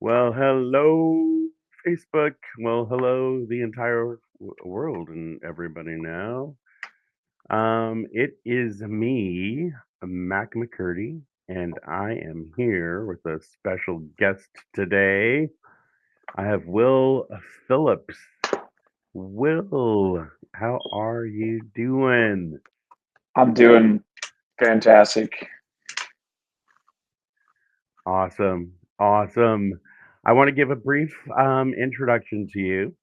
Well, hello, Facebook. Well, hello, the entire world and everybody now. It is me, Mac McCurdy, and I am here with a special guest today. I have Will Phillips. Will, how are you doing? I'm doing fantastic. Awesome, awesome. I want to give a brief introduction to you,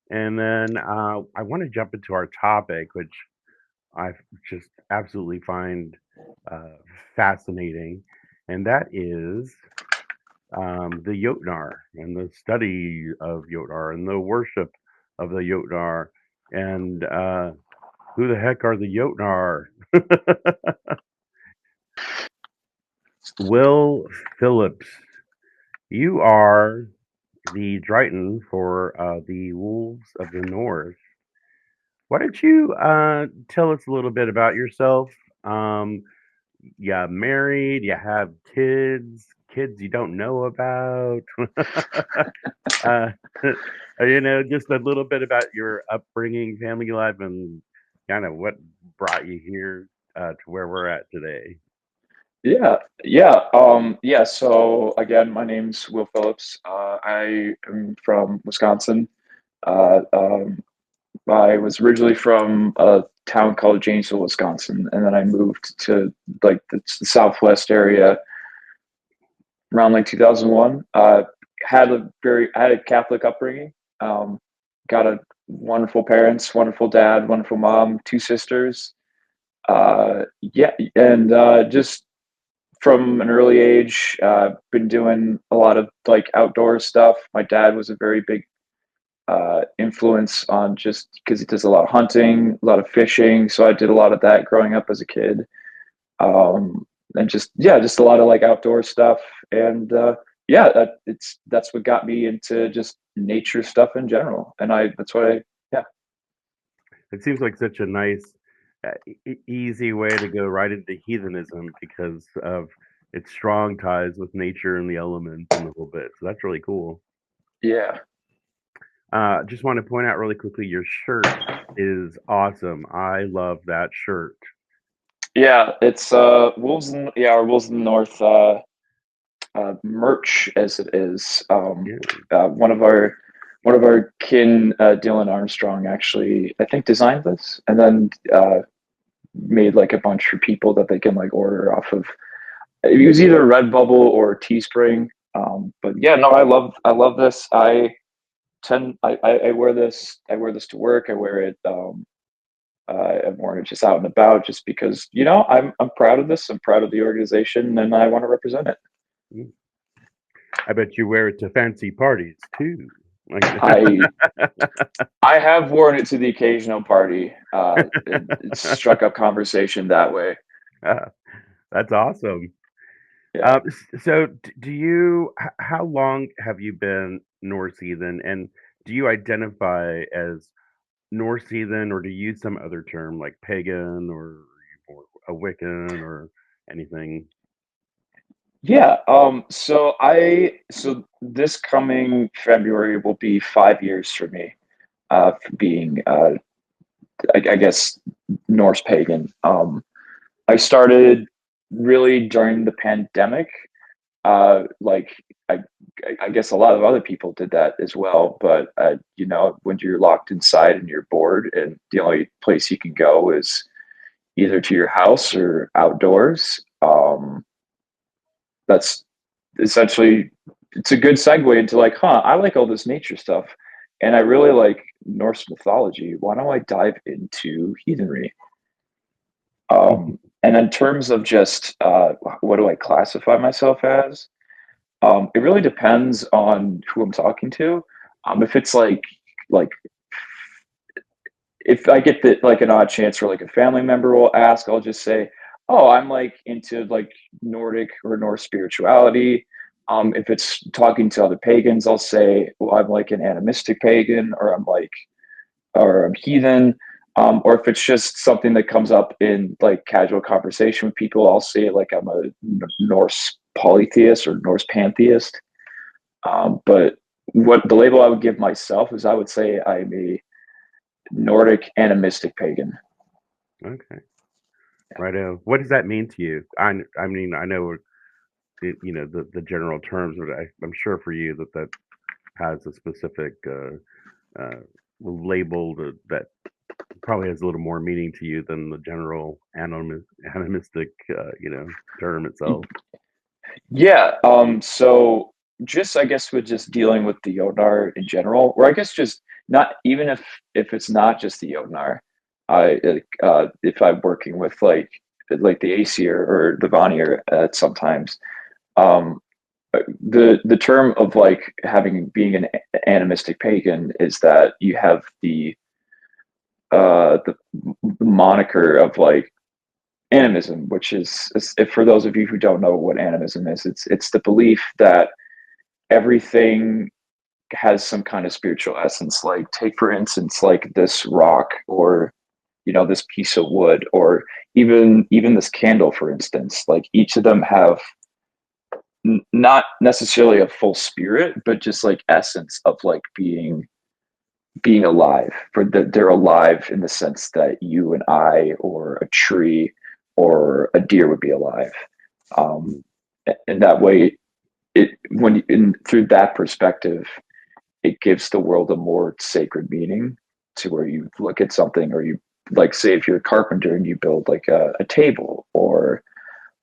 and then I want to jump into our topic, which I just absolutely find uh, fascinating, and that is the Jötnar and the study of Jötnar and the worship of the Jötnar. And who the heck are the Jötnar? Will Phillips, you are the Drighton for the Wolves of the North. Why don't you tell us a little bit about yourself? Um, you married, you have kids you don't know about. uh, just a little bit about your upbringing, family life, and kind of what brought you here to where we're at today. Yeah. So again, my name's Will Phillips. I am from Wisconsin. Uh, um, I was originally from a town called Janesville, Wisconsin, and then I moved to like the Southwest area around like 2001. I had a Catholic upbringing. Um, got a wonderful parents, wonderful dad, wonderful mom, two sisters. Yeah, and just from an early age, been doing a lot of like outdoor stuff. My dad was a very big influence on just because he does a lot of hunting, a lot of fishing. So I did a lot of that growing up as a kid. And just yeah, just a lot of like outdoor stuff. And yeah, that's what got me into just nature stuff in general. And I that's what I yeah. It seems like such a nice, easy way to go right into heathenism because of its strong ties with nature and the elements and the whole bit. So that's really cool. Yeah. Just want to point out really quickly, your shirt is awesome. I love that shirt. Yeah, it's Wolves in the North merch as it is. Yeah. One of our kin, Dylan Armstrong, actually I think designed this, and then made like a bunch for people that they can like order off of. It was either Redbubble or Teespring. But yeah, no, I love this. I wear this. I wear this to work. I wear it. I'm wearing it just out and about, just because I'm proud of this. I'm proud of the organization, and I want to represent it. Mm. I bet you wear it to fancy parties too. Like, I I have worn it to the occasional party. It struck up conversation that way. that's awesome. Yeah. So, do you? How long have you been Norse heathen, and do you identify as Norse heathen, or do you use some other term like pagan or a Wiccan or anything? Yeah. So this coming February will be 5 years for me, for being, I guess, Norse pagan. I started really during the pandemic. Like I, I guess a lot of other people did that as well. But when you're locked inside and you're bored, and the only place you can go is either to your house or outdoors, that's essentially it's a good segue into like, I like all this nature stuff, and I really like Norse mythology. Why don't I dive into heathenry? And in terms of just what do I classify myself as? It really depends on who I'm talking to. If it's like if I get the like an odd chance where like a family member will ask, I'll just say, "Oh, I'm like into like Nordic or Norse spirituality." If it's talking to other pagans, I'll say, "Well, I'm like an animistic pagan," or I'm heathen. Or if it's just something that comes up in like casual conversation with people, I'll say like I'm a Norse polytheist or Norse pantheist. But what the label I would give myself is I would say I'm a Nordic animistic pagan. Okay. Righto. What does that mean to you? I mean, I know the general terms, but I'm sure for you that has a specific label that probably has a little more meaning to you than the general animistic term itself. Yeah. So just I guess with just dealing with the Jötnar in general, or I guess just not even if it's not just the Jötnar, if I'm working with like the Aesir or the Vanir sometimes, um, the term of like having being an animistic pagan is that you have the moniker of like animism, which is if for those of you who don't know what animism is, it's the belief that everything has some kind of spiritual essence. Like take for instance, like this rock or this piece of wood or even this candle, for instance. Like each of them have not necessarily a full spirit, but just like essence of like being alive. They're alive in the sense that you and I or a tree or a deer would be alive. Um, and that way, through that perspective, it gives the world a more sacred meaning to where you look at something or you like say if you're a carpenter and you build like a table or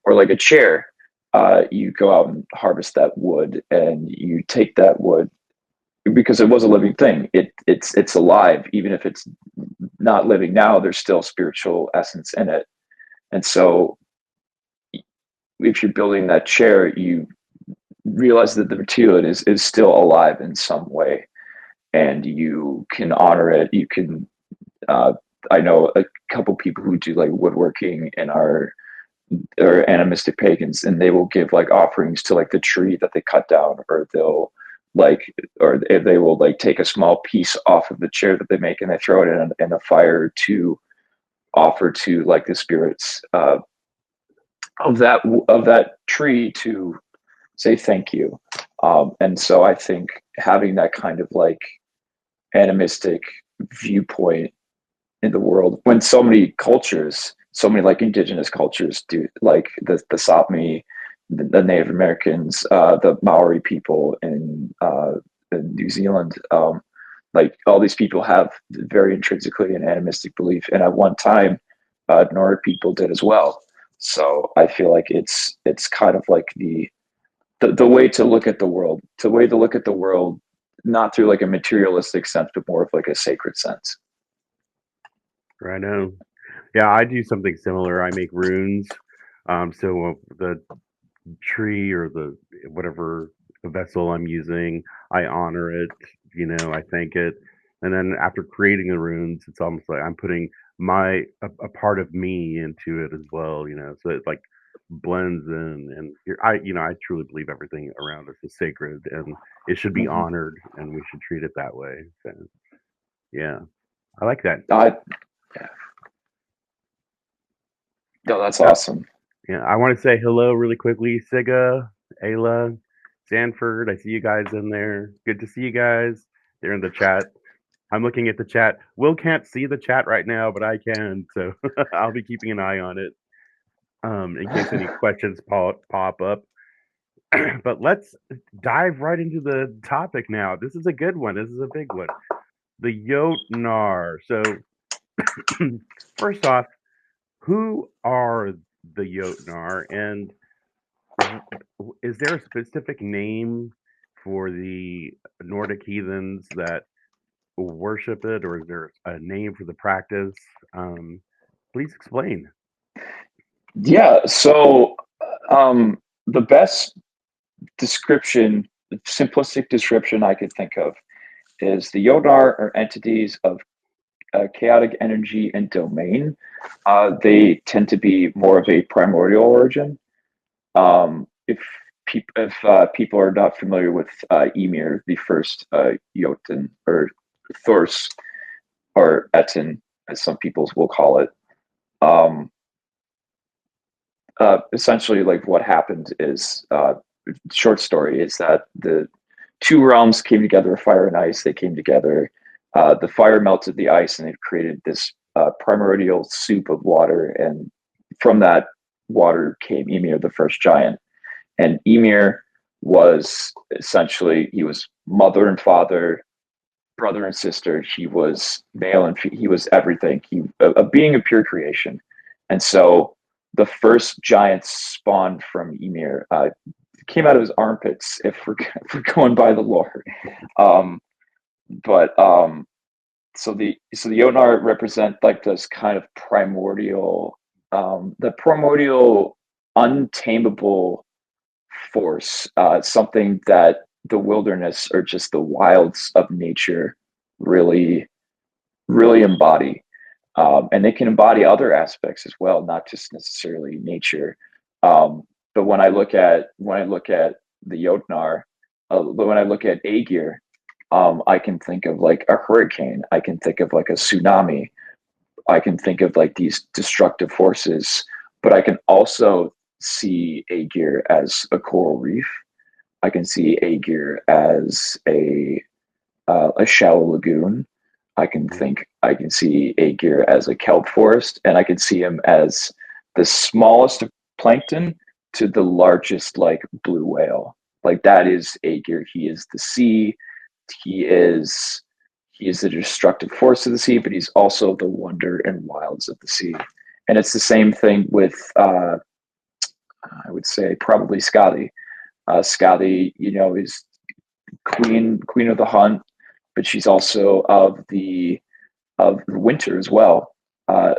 like a chair, you go out and harvest that wood and you take that wood because it was a living thing. It's alive, even if it's not living now. There's still spiritual essence in it, and so if you're building that chair, you realize that the material is still alive in some way, and you can honor it. You can. Uh, I know a couple people who do like woodworking and are animistic pagans, and they will give like offerings to like the tree that they cut down, or they'll like or they will like take a small piece off of the chair that they make and they throw it in a fire to offer to like the spirits of that tree to say thank you. And so I think having that kind of like animistic viewpoint in the world when so many like indigenous cultures do, like the Sapmi, the Native Americans, the Maori people in New Zealand, like all these people have very intrinsically an animistic belief, and at one time, Nordic people did as well. So I feel like it's kind of like the way to look at the world, not through like a materialistic sense, but more of like a sacred sense. Right now. Yeah, I do something similar. I make runes. So the tree or the whatever vessel I'm using, I honor it. I thank it, and then after creating the runes, it's almost like I'm putting a part of me into it as well. So it like blends in, and I truly believe everything around us is sacred and it should be Mm-hmm. honored, and we should treat it that way. So yeah, I like that. I No, that's Uh, awesome. Yeah, I want to say hello really quickly, Siga, Ayla, Sanford. I see you guys in there. Good to see you guys. They're in the chat. I'm looking at the chat. Will can't see the chat right now, but I can, so I'll be keeping an eye on it in case any questions pop up. But let's dive right into the topic now. This is a good one. This is a big one. The Jötnar. So, first off, who are the Jötnar, and is there a specific name for the Nordic heathens that worship it, or is there a name for the practice? Please explain. Yeah, so the best description, simplistic description I could think of is the Yodar are entities of chaotic energy and domain. They tend to be more of a primordial origin. If people are not familiar with Ymir, the first Jotun, or Thors, or Etin, as some people will call it, um, essentially like what happened is short story is that the two realms came together, fire and ice. They came together. The fire melted the ice, and they've created this primordial soup of water. And from that water came Ymir, the first giant. And Ymir was essentially he was mother and father, brother and sister. He was male and he was everything. He a being of pure creation. And so the first giants spawned from Ymir came out of his armpits. If we're going by the lore, um, but so the Jötnar represent like this kind of primordial, the primordial, untamable force, something that the wilderness or just the wilds of nature really, really embody. And they can embody other aspects as well, not just necessarily nature. But when I look at the Jötnar, when I look at Aegir, I can think of like a hurricane. I can think of like a tsunami. I can think of like these destructive forces. But I can also see Aegir as a coral reef. I can see Aegir as a shallow lagoon. I can see Aegir as a kelp forest, and I can see him as the smallest of plankton to the largest like blue whale. Like that is Aegir. He is the sea. He is he is the destructive force of the sea, but he's also the wonder and wilds of the sea. And it's the same thing with I would say probably Skadi. Skadi, is queen of the hunt, but she's also of winter as well.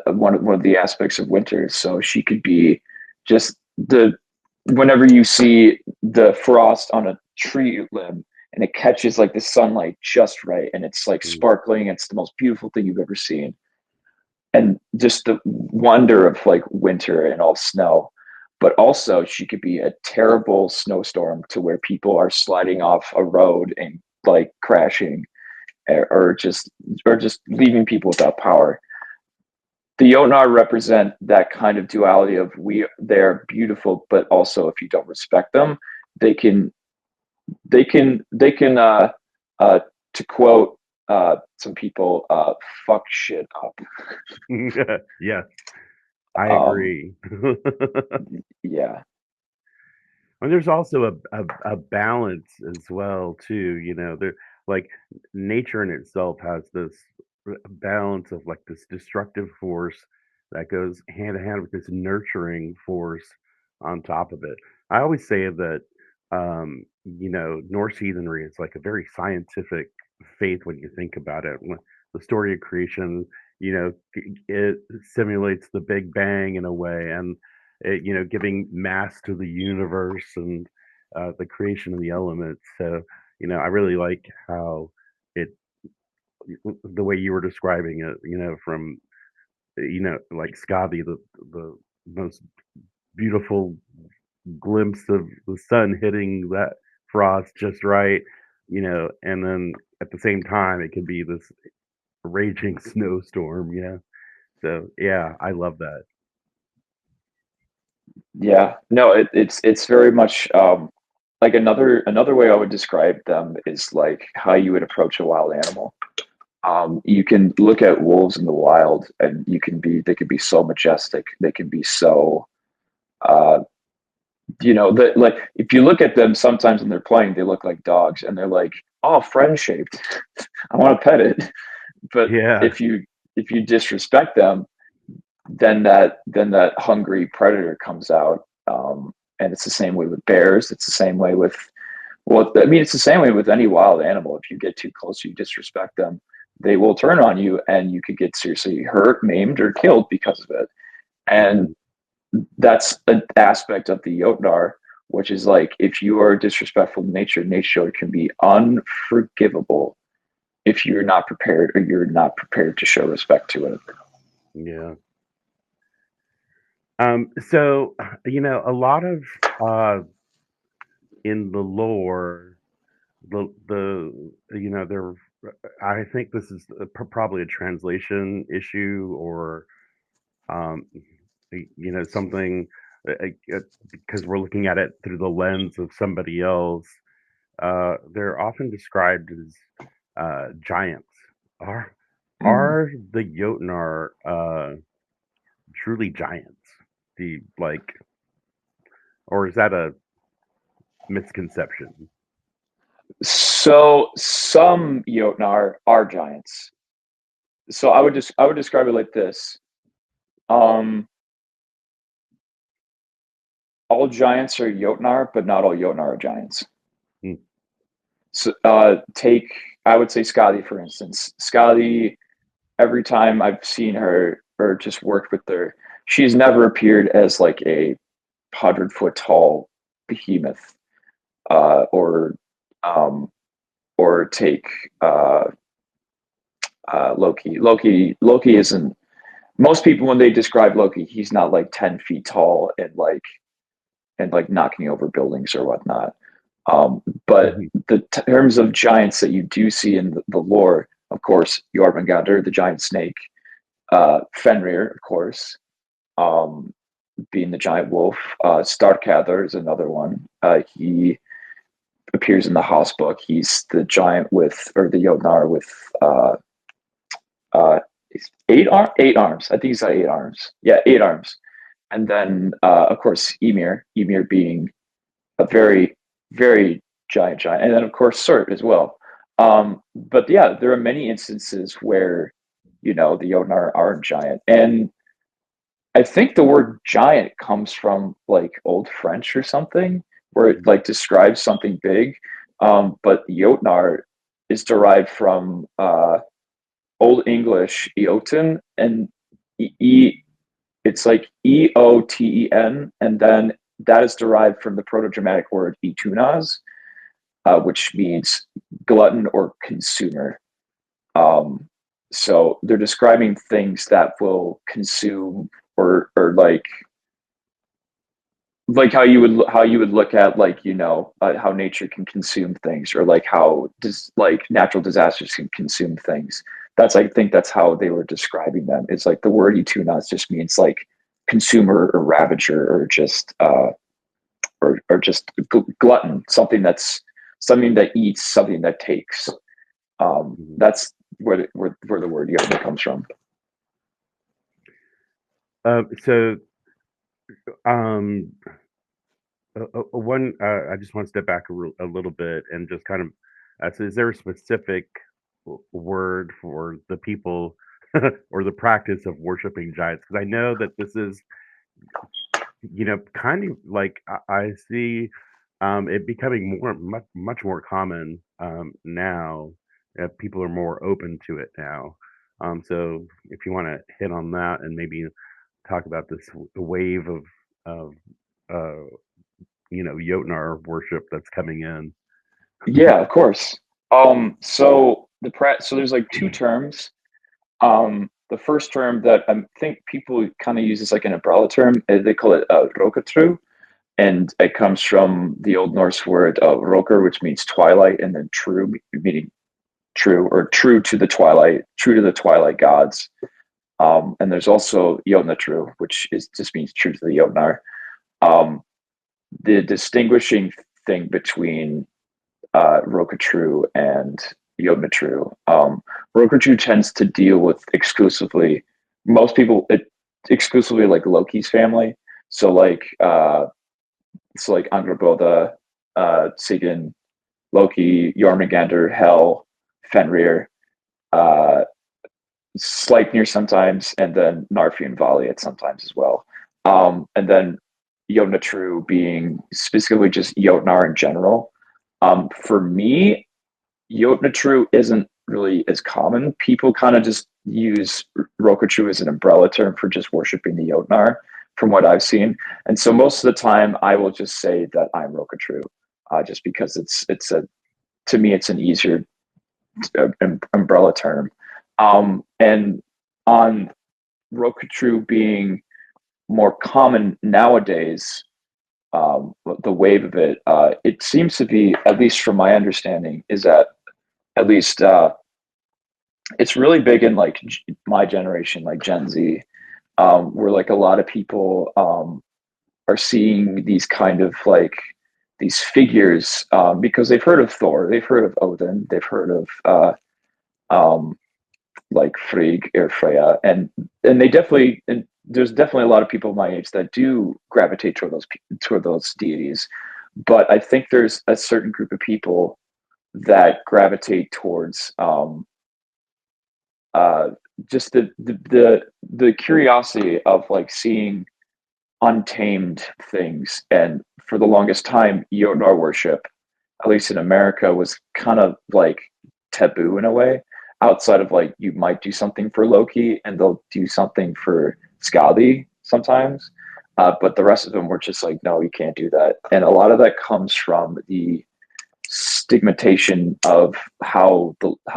One of the aspects of winter. So she could be just the whenever you see the frost on a tree limb and it catches like the sunlight just right and it's like Mm. sparkling, it's the most beautiful thing you've ever seen. And just the wonder of like winter and all snow. But also she could be a terrible snowstorm to where people are sliding off a road and like crashing or just leaving people without power. The Jötnar represent that kind of duality of they're beautiful, but also if you don't respect them, they can they can uh to quote some people fuck shit up. Yes, I Um agree. yeah. And there's also a balance as well too, there like nature in itself has this balance of like this destructive force that goes hand in hand with this nurturing force on top of it. I always say that Norse heathenry is like a very scientific faith when you think about it. The story of creation, it simulates the Big Bang in a way, and giving mass to the universe and the creation of the elements. So, I really like how it, the way you were describing it, from, like Scotty, the most beautiful glimpse of the sun hitting that frost just right, and then at the same time, it could be this raging snowstorm, So, yeah, I love that. Yeah, no, it's very much like another way I would describe them is like how you would approach a wild animal. You can look at wolves in the wild, and they can be so majestic. They can be so uh, that like if you look at them sometimes when they're playing, they look like dogs, and they're like, oh, friend shaped. I want to pet it. But Yeah. if you disrespect them, then that hungry predator comes out. And it's the same way with bears. It's the same way with well, I mean, it's the same way with any wild animal. If you get too close, you disrespect them, they will turn on you, and you could get seriously hurt, maimed, or killed because of it. And Mhm. that's an aspect of the Jötnar, which is like if you are disrespectful to nature, nature can be unforgivable if you're not prepared or you're not prepared to show respect to it. Yeah. So, a lot of uh in the lore, there, I think this is probably a translation issue or, um, something, because we're looking at it through the lens of somebody else. they're often described as giants. Are Mm. are the Jötnar truly giants? The like, or is that a misconception? So some Jötnar are giants. So I would describe it like this. Um, all giants are Jötnar, but not all Jötnar are giants. Hmm. So take I would say Skadi for instance. Skadi, every time I've seen her or just worked with her, she's never appeared as like a 100 foot tall behemoth, or um, or take uh, Loki. Loki isn't. Most people when they describe Loki, he's not like 10 feet tall and like knocking over buildings or whatnot. But Mhm. the terms of giants that you do see in the lore, of course, Jormungandr, the giant snake, Fenrir, of course, um, being the giant wolf. Starkadr is another one. He appears in the Haas book. He's the giant with, or the Jötnar with uh, eight arms. I think he's got 8 arms. Yeah, 8 arms. And then, of course, Ymir being a very, very giant. And then, of course, Surt as well. But yeah, there are many instances where, the Jötnar are giant. And I think the word giant comes from like Old French or something, where it like describes something big. But Jötnar is derived from Old English Eoten, and it's like Eoten, and then that is derived from the Proto-Germanic word etunas, which means glutton or consumer. Um, so they're describing things that will consume, or like how you would look at like how nature can consume things, or like how like natural disasters can consume things. That's I think that's how they were describing them. It's like the word etunas just means like consumer or ravager, or just or just glutton, something that eats, something that takes. Mhm. That's where the word yoga comes from. So, um, one, I just want to step back a little bit and just kind of, so is there a specific word for the people or the practice of worshiping giants? Because I know that this is, kind of like I see it becoming much more common now. People are more open to it now. So if you want to hit on that and maybe talk about this wave of uh, Jötnar worship that's coming in. Yeah, of course. So there's like two terms. The first term that I think people kind of use as like an umbrella term, they call it rokatru, and it comes from the Old Norse word roker, which means twilight, and then true, meaning true, or true to the twilight gods. And there's also Jötnatru, which is just means true to the Jötnar. Um, the distinguishing thing between Rokatru and Jötnatru. Rokatru tends to deal with most people, exclusively like Loki's family. So like Angrboda, Sigyn, Loki, Jormungandr, Hel, Fenrir, uh, Sleipnir sometimes, and then Narfi and Vali at sometimes as well. And then Jötnatru being specifically just Jötnar in general. For me, Jötnatru isn't really as common. People kind of just use Rokatru as an umbrella term for just worshiping the Jötnar, from what I've seen. And so most of the time, I will just say that I'm Rokatru, just because it's a to me it's an easier umbrella term. And on Rokatru being more common nowadays, the wave of it, it seems to be, at least from my understanding, is that at least it's really big in like my generation, like Gen Z, where like a lot of people are seeing these kind of like these figures, because they've heard of Thor, they've heard of Odin, they've heard of um, like Frigg or Freya, and they definitely, and there's definitely a lot of people my age that do gravitate toward those deities, but I think there's a certain group of people that gravitate towards uh, just the curiosity of like seeing untamed things. And for the longest time, Jötnar worship, at least in America, was kind of like taboo in a way. Outside of like, you might do something for Loki, and they'll do something for Skadi sometimes, but the rest of them were just like, no, you can't do that. And a lot of that comes from the stigmatization of how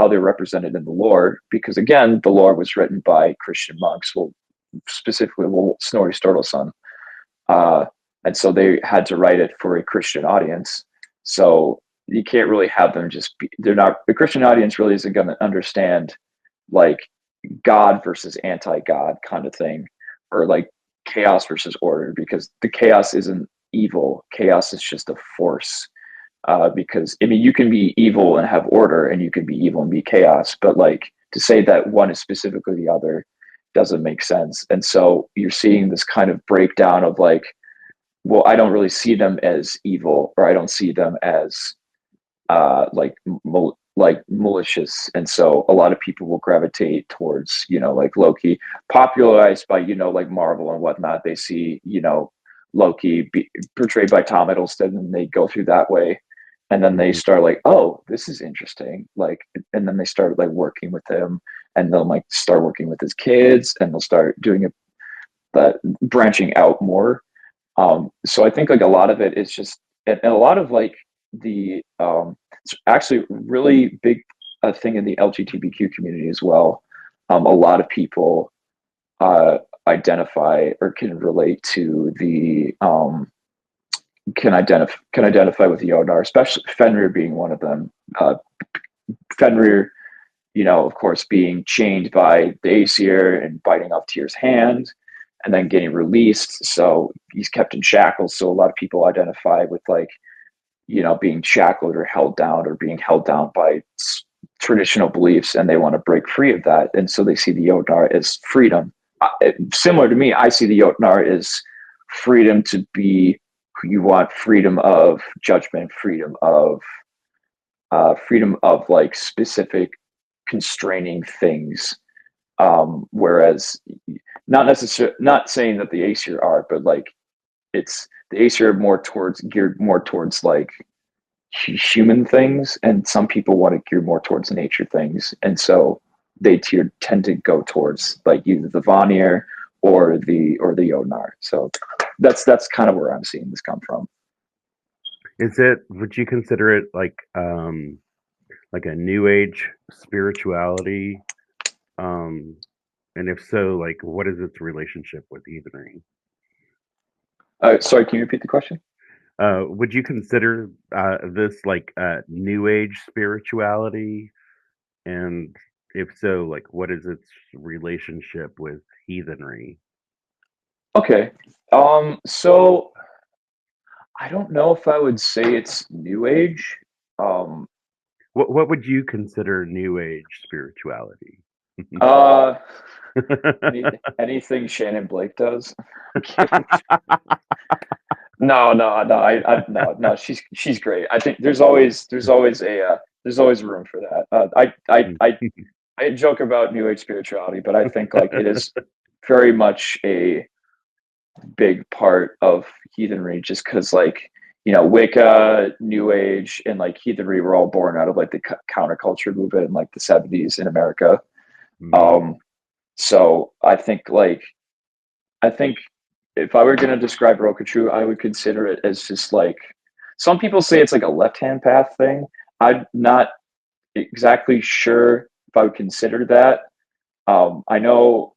they're represented in the lore, because again, the lore was written by Christian monks, well, specifically Snorri Sturluson, uh, and so they had to write it for a Christian audience. So you can't really have them just be, they're not, the Christian audience really isn't going to understand like God versus anti-God kind of thing, or like chaos versus order, because the chaos isn't evil. Chaos is just a force. Because I mean, you can be evil and have order, and you can be evil and be chaos, but like to say that one is specifically the other doesn't make sense. And so you're seeing this kind of breakdown of like, well, I don't really see them as evil, or I don't see them as like malicious. And so a lot of people will gravitate towards, like Loki, popularized by, like Marvel and whatnot. They see, Loki portrayed by Tom Hiddleston, and they go through that way. And then they Mhm. start like, oh, this is interesting. Like, and then they start like working with him, and they'll like start working with his kids, and they'll start doing it, but branching out more. So I think like a lot of it is just, and a lot of like the it's actually really big thing in the LGBTQ community as well. A lot of people uh, identify or can relate to the can identify with Jötnar, especially Fenrir being one of them. Fenrir, of course, being chained by the Aesir and biting off Tyr's hand, and then getting released. So he's kept in shackles. So a lot of people identify with like, being shackled or held down, or being held down by traditional beliefs, and they want to break free of that. And so they see the Jötnar as freedom. Similar to me, I see the Jötnar as freedom to be who you want, freedom of judgment, freedom of like specific constraining things. Whereas not necessarily, not saying that the Aesir are, but like it's the Aesir are geared more towards like human things, and some people want to gear more towards nature things, and so they tend to go towards like either the Vanir or the Jötnar. So that's kind of where I'm seeing this come from. Would you consider it like a new age spirituality? Um, and if so, like what is its relationship with heathenry? Sorry, can you repeat the question? Would you consider this like new age spirituality? And if so, like what is its relationship with heathenry? Okay. So I don't know if I would say it's new age. Um, What would you consider new age spirituality? uh, anything Shannon Blake does. I'm kidding. No, no, no. No, no. She's great. I think there's always room for that. I joke about New Age spirituality, but I think like it is very much a big part of heathenry, just because like Wicca, New Age, and like heathenry were all born out of like the counterculture movement in like the '70s in America. Mm, Um, so I think if I were going to describe Rokutrue, I would consider it as just like some people say it's like a left hand path thing. I'm not exactly sure if I would consider that. I know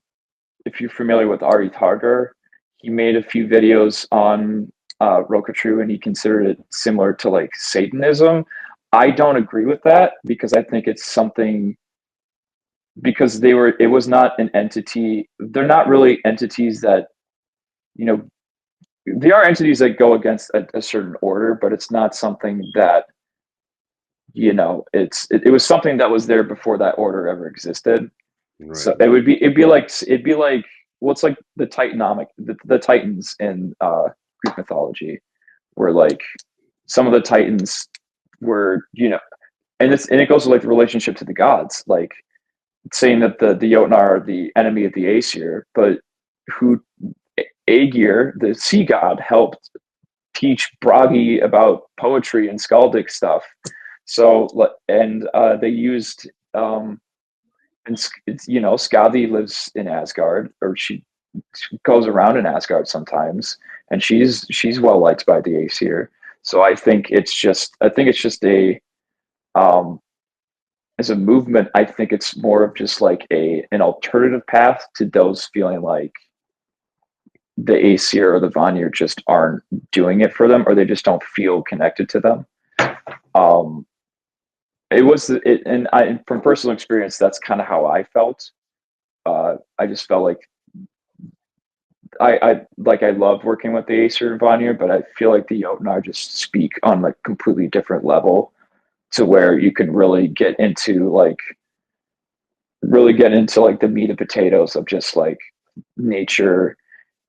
if you're familiar with Ari Targar, he made a few videos on Rokutrue, and he considered it similar to like Satanism. I don't agree with that, because I think it's something, because it was not an entity. They're not really entities that, you know, they are entities that go against a certain order, but it's not something that, it was something that was there before that order ever existed. So Right. it'd be like what's like the Titans in Greek mythology, where like some of the Titans were, and it goes to like the relationship to the gods, like saying that the Jötnar are the enemy of the Aesir, but who Aegir, the sea god, helped teach Bragi about poetry and skaldic stuff. So, and they used, and Skadi lives in Asgard, or she goes around in Asgard sometimes, and she's well liked by the Aesir. So I think it's just um, as a movement, I think it's more of just like an alternative path to those feeling like the Aesir or the Vanir just aren't doing it for them, or they just don't feel connected to them. Um, it was it, and I from personal experience, that's kind of how I felt. I just felt like I love working with the Acer and Vanir, but I feel like the Jötnar just speak on a completely different level to where you can really get into like the meat and potatoes of just like nature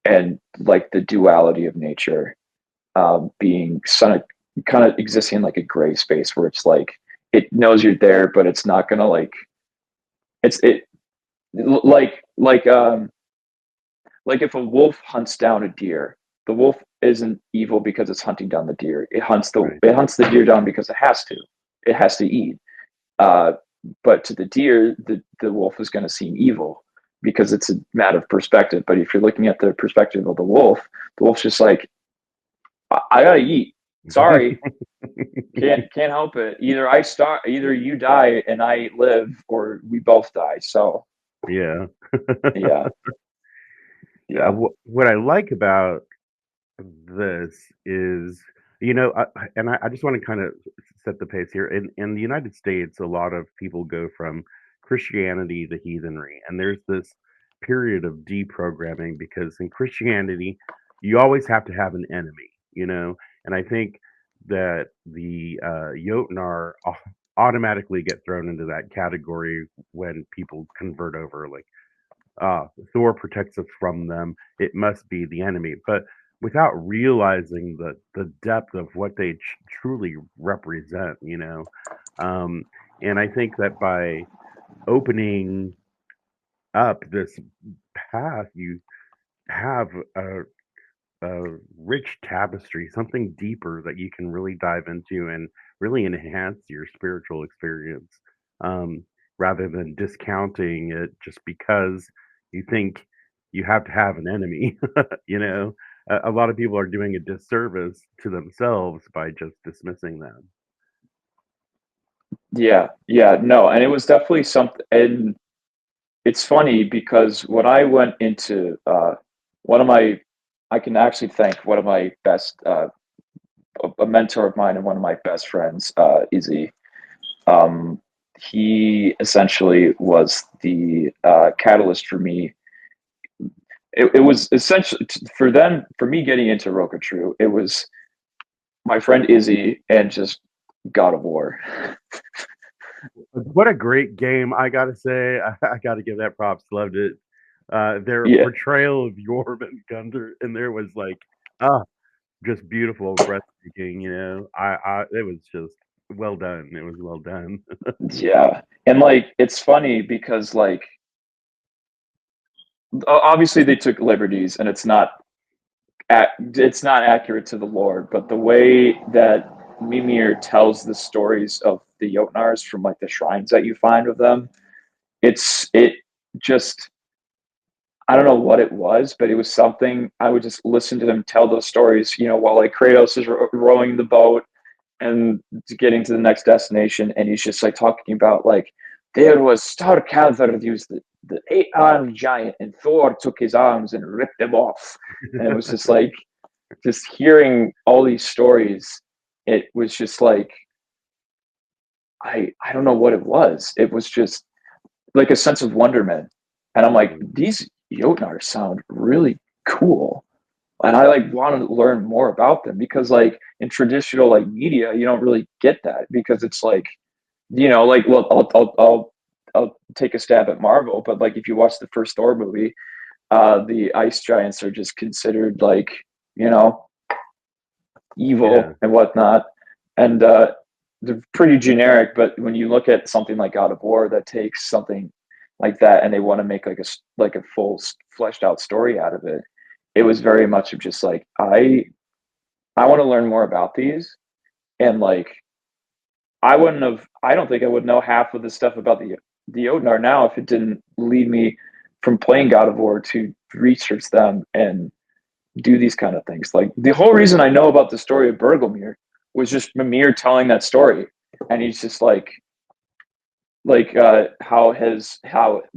and like the duality of nature, being kind of existing in like a gray space where it's like it knows you're there, but it's not gonna like it's it like if a wolf hunts down a deer, the wolf isn't evil because it's hunting down the deer. Right. It hunts the deer down because it has to. It has to eat. Uh, but to the deer, the wolf is going to seem evil because it's a matter of perspective. But if you're looking at the perspective of the wolf's just like, I gotta eat. Sorry, can't help it. Either you die and I live, or we both die. So Yeah. yeah, yeah, What I like about this is, I just want to kind of set the pace here. In the United States, a lot of people go from Christianity to heathenry, and there's this period of deprogramming because in Christianity, you always have to have an enemy. And I think that the Jötnar automatically get thrown into that category when people convert over. Like, Thor protects us from them. It must be the enemy. But without realizing the depth of what they truly represent. Um, and I think that by opening up this path, you have a rich tapestry, something deeper that you can really dive into and really enhance your spiritual experience, um, rather than discounting it just because you think you have to have an enemy. you know, a lot of people are doing a disservice to themselves by just dismissing them. yeah, yeah. No, and it was definitely something. And it's funny because when I went into one of my, I can actually thank one of my best, a mentor of mine and one of my best friends, Izzy. Um, he essentially was the catalyst for me. It was essentially for me getting into Roka True. It was my friend Izzy and just God of War. What a great game! I gotta say, I gotta give that props. Loved it. Their Yeah, portrayal of Yorm and Gunther in there was like, ah, just beautiful, breathtaking. It was just well done. It was well done. yeah, and like it's funny because like obviously they took liberties and it's not accurate to the lore, but the way that Mimir tells the stories of the Jötnars from like the shrines that you find of them, it just I don't know what it was, but it was something. I would just listen to them tell those stories, while like Kratos is rowing the boat and getting to the next destination, and he's just like talking about like there was Starkather, he was the eight-armed giant, and Thor took his arms and ripped them off, and it was just like just hearing all these stories. It was just like I don't know what it was. It was just like a sense of wonderment, and I'm like, these Jötnar sound really cool. and I like wanted to learn more about them because like in traditional like media, you don't really get that because it's like, like, well, I'll take a stab at Marvel, but like if you watch the first Thor movie, the ice giants are just considered like, you know, Yeah, evil and whatnot. And they're pretty generic, but when you look at something like God of War that takes something like that and they want to make like a full fleshed out story out of it, it was very much of just like I want to learn more about these, and like I don't think I would know half of the stuff about the Jötnar now if it didn't lead me from playing God of War to research them and do these kind of things. Like the whole reason I know about the story of Bergelmir was just Mimir telling that story, and he's just how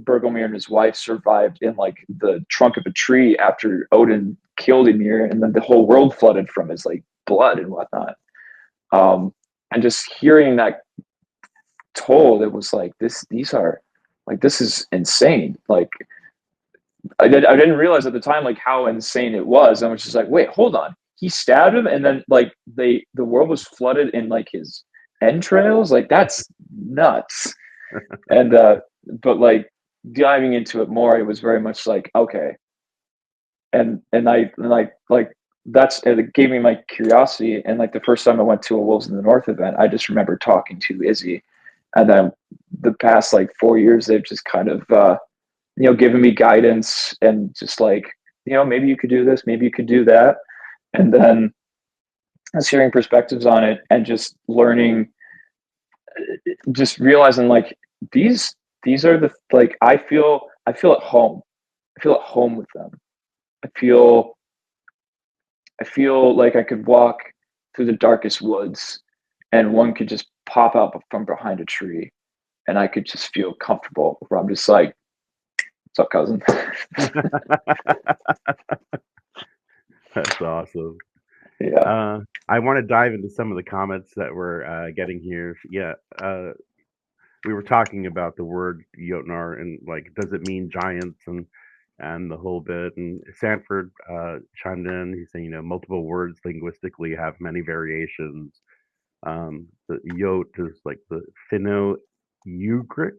Bergelmir and his wife survived in like the trunk of a tree after Odin killed Ymir, and then the whole world flooded from his like blood and whatnot. And just hearing that told, it was like these are like this is insane. Like I didn't realize at the time like how insane it was. I was just like, wait, hold on. He stabbed him, and then like the world was flooded in like his entrails. Like that's nuts. And but like diving into it more, it was very much like okay, and I like that's it gave me my curiosity. And like the first time I went to a Wolves in the North event, I just remember talking to Izzy, and then the past like 4 years, they've just kind of given me guidance and just like maybe you could do this, maybe you could do that, and then just hearing perspectives on it and just learning, just realizing like these are the like I feel at home. I feel at home with them. I feel I feel like I could walk through the darkest woods and one could just pop out from behind a tree and I could just feel comfortable where I'm just like, what's up, cousin? that's awesome. Yeah. Uh, I want to dive into some of the comments that we're getting here. Yeah, we were talking about the word Jötnar and like, does it mean giants and the whole bit. And Sanford chimed in. He's saying, multiple words linguistically have many variations. The Jot is like the Finno-Ugric.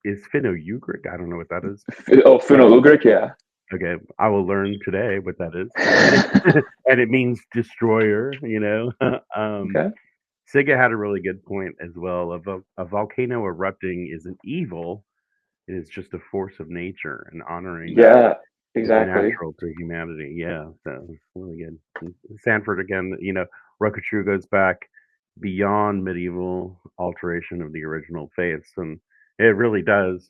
Is Finno-Ugric? I don't know what that is. Oh, Funo Ugric, yeah. Okay, I will learn today what that is, and it and it means destroyer. Okay. Siga had a really good point as well. A volcano erupting isn't evil; it is just a force of nature, and honoring that Yeah, is exactly. natural to humanity. Yeah, so it's really good. And Sanford again, Rokuchu goes back beyond medieval alteration of the original faiths, and it really does.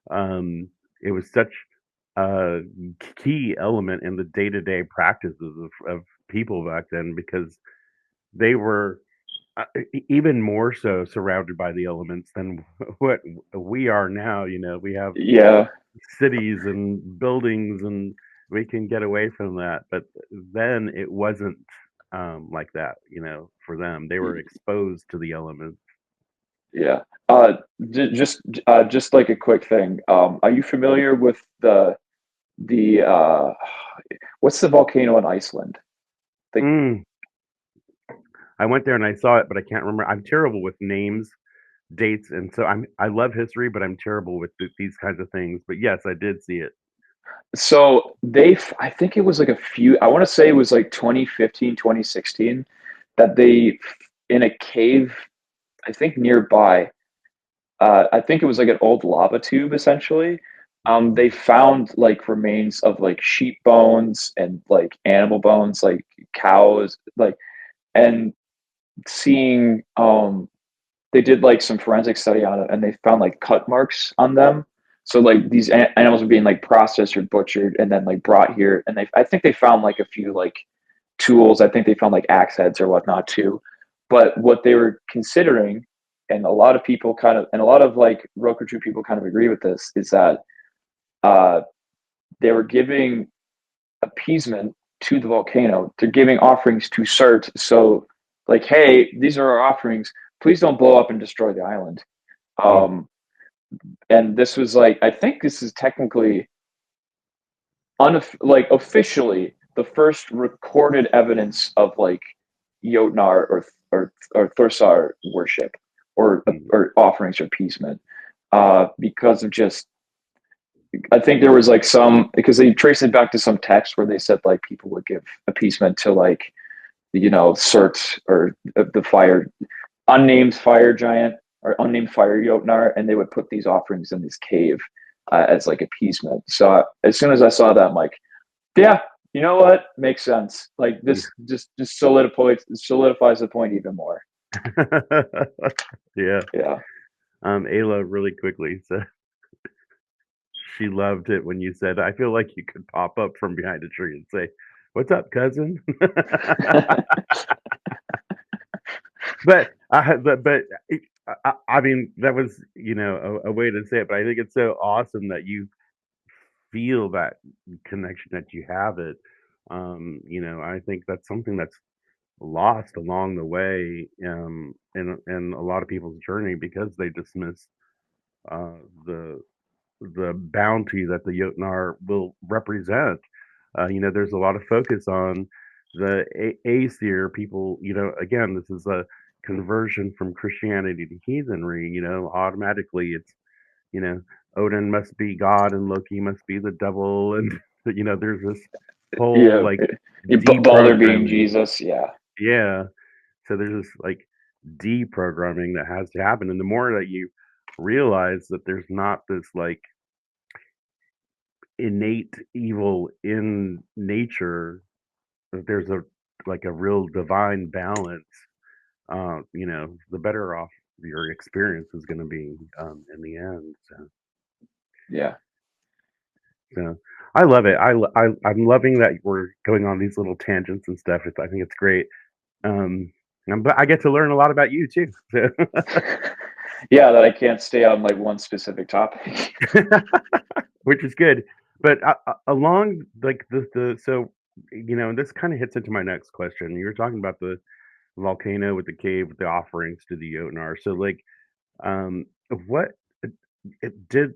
It was such a key element in the day-to-day practices of people back then because they were even more so surrounded by the elements than what we are now. We have Yeah, cities and buildings and we can get away from that, but then it wasn't like that. For them, they were exposed to the elements. yeah. Just like a quick thing. Are you familiar with the what's the volcano in Iceland? The mm, I went there and I saw it, but I can't remember. I'm terrible with names, dates, and so I love history, but I'm terrible with these kinds of things. But yes, I did see it. So I think it was like I want to say it was like 2015, 2016, that they, in a cave, I think nearby, I think it was like an old lava tube essentially. They found like remains of like sheep bones and like animal bones, like cows, like, and seeing, they did like some forensic study on it and they found like cut marks on them. So like these animals were being like processed or butchered and then like brought here. And I think they found like a few like tools. I think they found like axe heads or whatnot too. But what they were considering, and a lot of people kind of, and a lot of like Rokuchu people kind of agree with this, is that uh, they were giving appeasement to the volcano. They're giving offerings to Surt. So, like, hey, these are our offerings. Please don't blow up and destroy the island. Mm. Um, and I think this is technically like officially the first recorded evidence of like Jötnar or Thursar worship Mhm. or offerings or appeasement, because of just I think there was like some because they traced it back to some text where they said like people would give appeasement to like Surt or the fire unnamed fire giant or unnamed fire Jötnar, and they would put these offerings in this cave as like appeasement. So as soon as I saw that, I'm like, yeah, you know what, makes sense. Like this just solidifies the point even more. Yeah. Yeah. Ayla really quickly said she loved it when you said, "I feel like you could pop up from behind a tree and say, 'What's up, cousin?'" But I mean, that was, a way to say it, but I think it's so awesome that you feel that connection, that you have it. I think that's something that's lost along the way, in a lot of people's journey because they dismiss, uh, the bounty that the Jötnar will represent. There's a lot of focus on the Aesir people. Again, this is a conversion from Christianity to heathenry. Automatically you know, Odin must be God and Loki must be the devil, and there's this whole Yeah. like Balder being deprogramming. Jesus. Yeah. Yeah, so there's this like deprogramming that has to happen, and the more that you realize that there's not this like innate evil in nature, that there's a like a real divine balance, the better off your experience is going to be, in the end. Yeah. So I love it. I'm loving that we're going on these little tangents and stuff. I think it's great. But I get to learn a lot about you too. So. Yeah, that I can't stay on like one specific topic. Which is good. But along like the so this kind of hits into my next question. You were talking about the volcano with the cave with the offerings to the Jötnar. So like, um, what did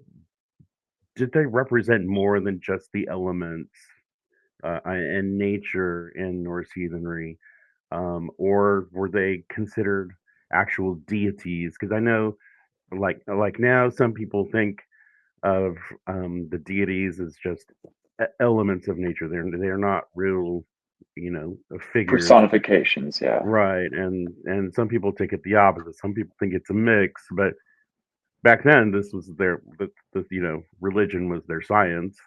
they represent more than just the elements, and nature in Norse heathenry, or were they considered actual deities? Because I know, like now, some people think of, the deities as just elements of nature. They're not real, figures, Personifications. Yeah. right? And some people take it the opposite. Some people think it's a mix, but back then this was religion was their science.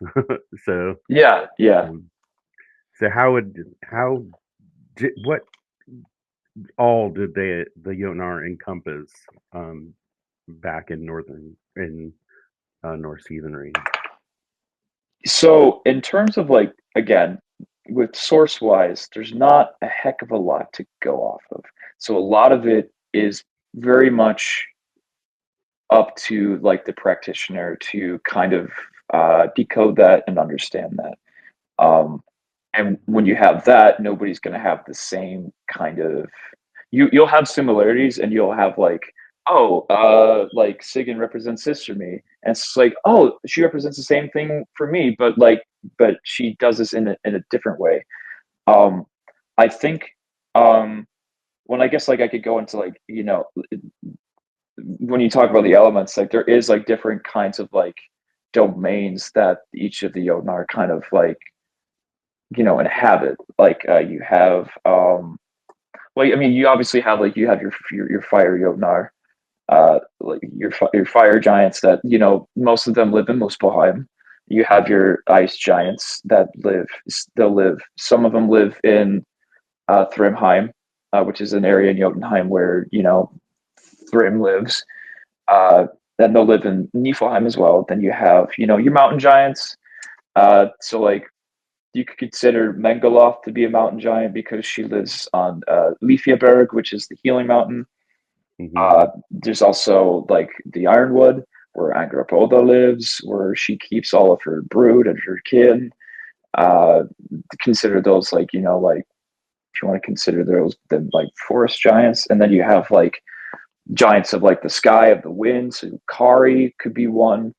so Yeah. Yeah. um, so how did what all did the Jötnar encompass, um, back in Norse heathenry? So, in terms of like, again, with source wise, there's not a heck of a lot to go off of. So, a lot of it is very much up to like the practitioner to kind of decode that and understand that. Um, and when you have that, nobody's going to have the same kind of you'll have similarities and you'll have like like Sigyn represents this for me, and it's like she represents the same thing for me, but she does this in a different way. um I think when I guess like I could go into like when you talk about the elements, like there is like different kinds of like domains that each of the Jötnar kind of like inhabit. Like you have well, I mean, you obviously have like you have your fire Jötnar, like your fire giants that most of them live in Muspelheim. You have Mhm. your ice giants that they'll live. Some of them live in Thrymheim, which is an area in Jotunheim where Thrym lives. Uh, then they'll live in Niflheim as well. Then you have your mountain giants. So like you could consider Mengoloth to be a mountain giant because she lives on Lifiaberg, which is the healing mountain. Mhm. There's also like the Ironwood, where Angraboda lives, where she keeps all of her brood and her kin. Uh, Consider those like like if you want to consider those then like forest giants, and then you have like giants of like the sky of the wind. So Kari could be one,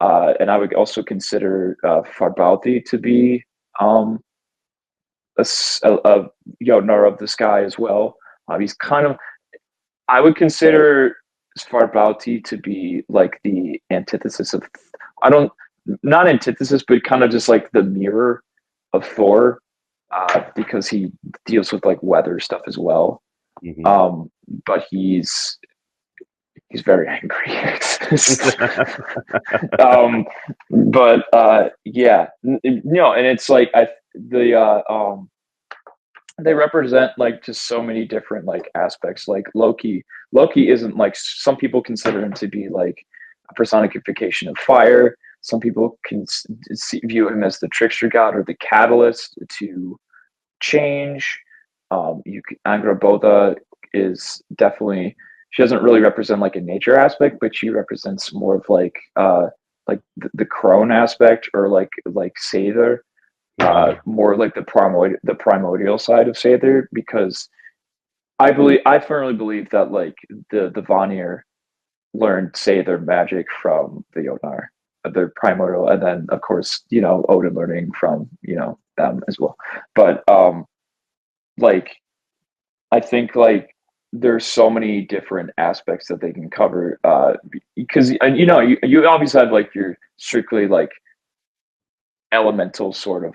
and I would also consider Farbauti to be um, a Jötnar of the sky as well. He's kind of, I would consider Svarbalti to be like the antithesis of, I don't, not antithesis, but kind of just like the mirror of Thor, because he deals with like weather stuff as well. Hmm. Um, but he's very angry. um, but yeah, no, and it's like they represent like just so many different like aspects. Like Loki isn't like, some people consider him to be like a personification of fire. Some people can view him as the trickster god or the catalyst to change. Angra Boda is definitely, she doesn't really represent like a nature aspect, but she represents more of like the crone aspect, or like Sather, Hmm. more like the primordial side of Sather, because I firmly believe that like the Vanir learned Sather magic from the Jötnar, the primordial, and then of course Odin learning from them as well. But like I think like there's so many different aspects that they can cover, because you obviously have like your strictly like elemental sort of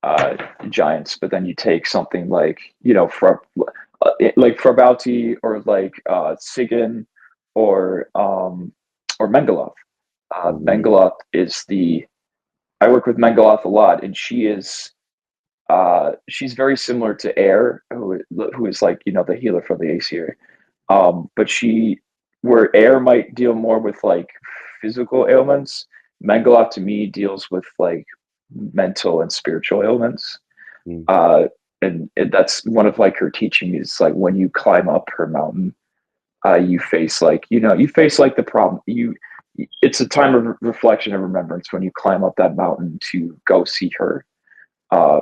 uh, giants, but then you take something like like Frabauti, or like Sigyn, or Mengaloth. Hmm. Mengaloth is the I work with Mengaloth a lot, and she's very similar to Air, who is like the healer for the Aesir. But where Air might deal more with like physical ailments, Mengaloth to me deals with like mental and spiritual ailments. Hmm. Uh, and that's one of like her teaching, is like when you climb up her mountain, you face like the problem. It's a time of reflection and remembrance when you climb up that mountain to go see her,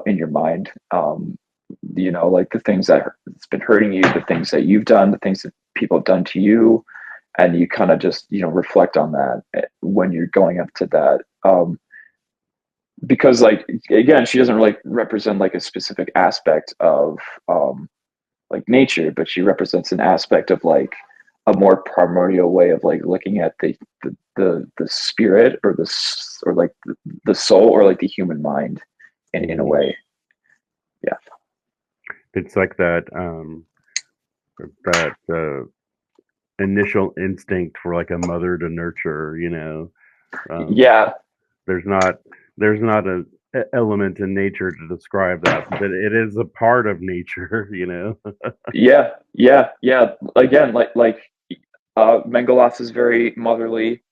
in your mind. Like the things that's been hurting you, the things that you've done, the things that people have done to you, and you kind of just reflect on that, when you're going up to that. Because like again, she doesn't really represent like a specific aspect of like nature, but she represents an aspect of like a more primordial way of like looking at the spirit, or like the soul, or like the human mind, in a Hmm. way. Yeah. It's like that initial instinct for like a mother to nurture. Um, Yeah, there's not a element in nature to describe that, but it is a part of nature. yeah. Again, Mengeloth is very motherly.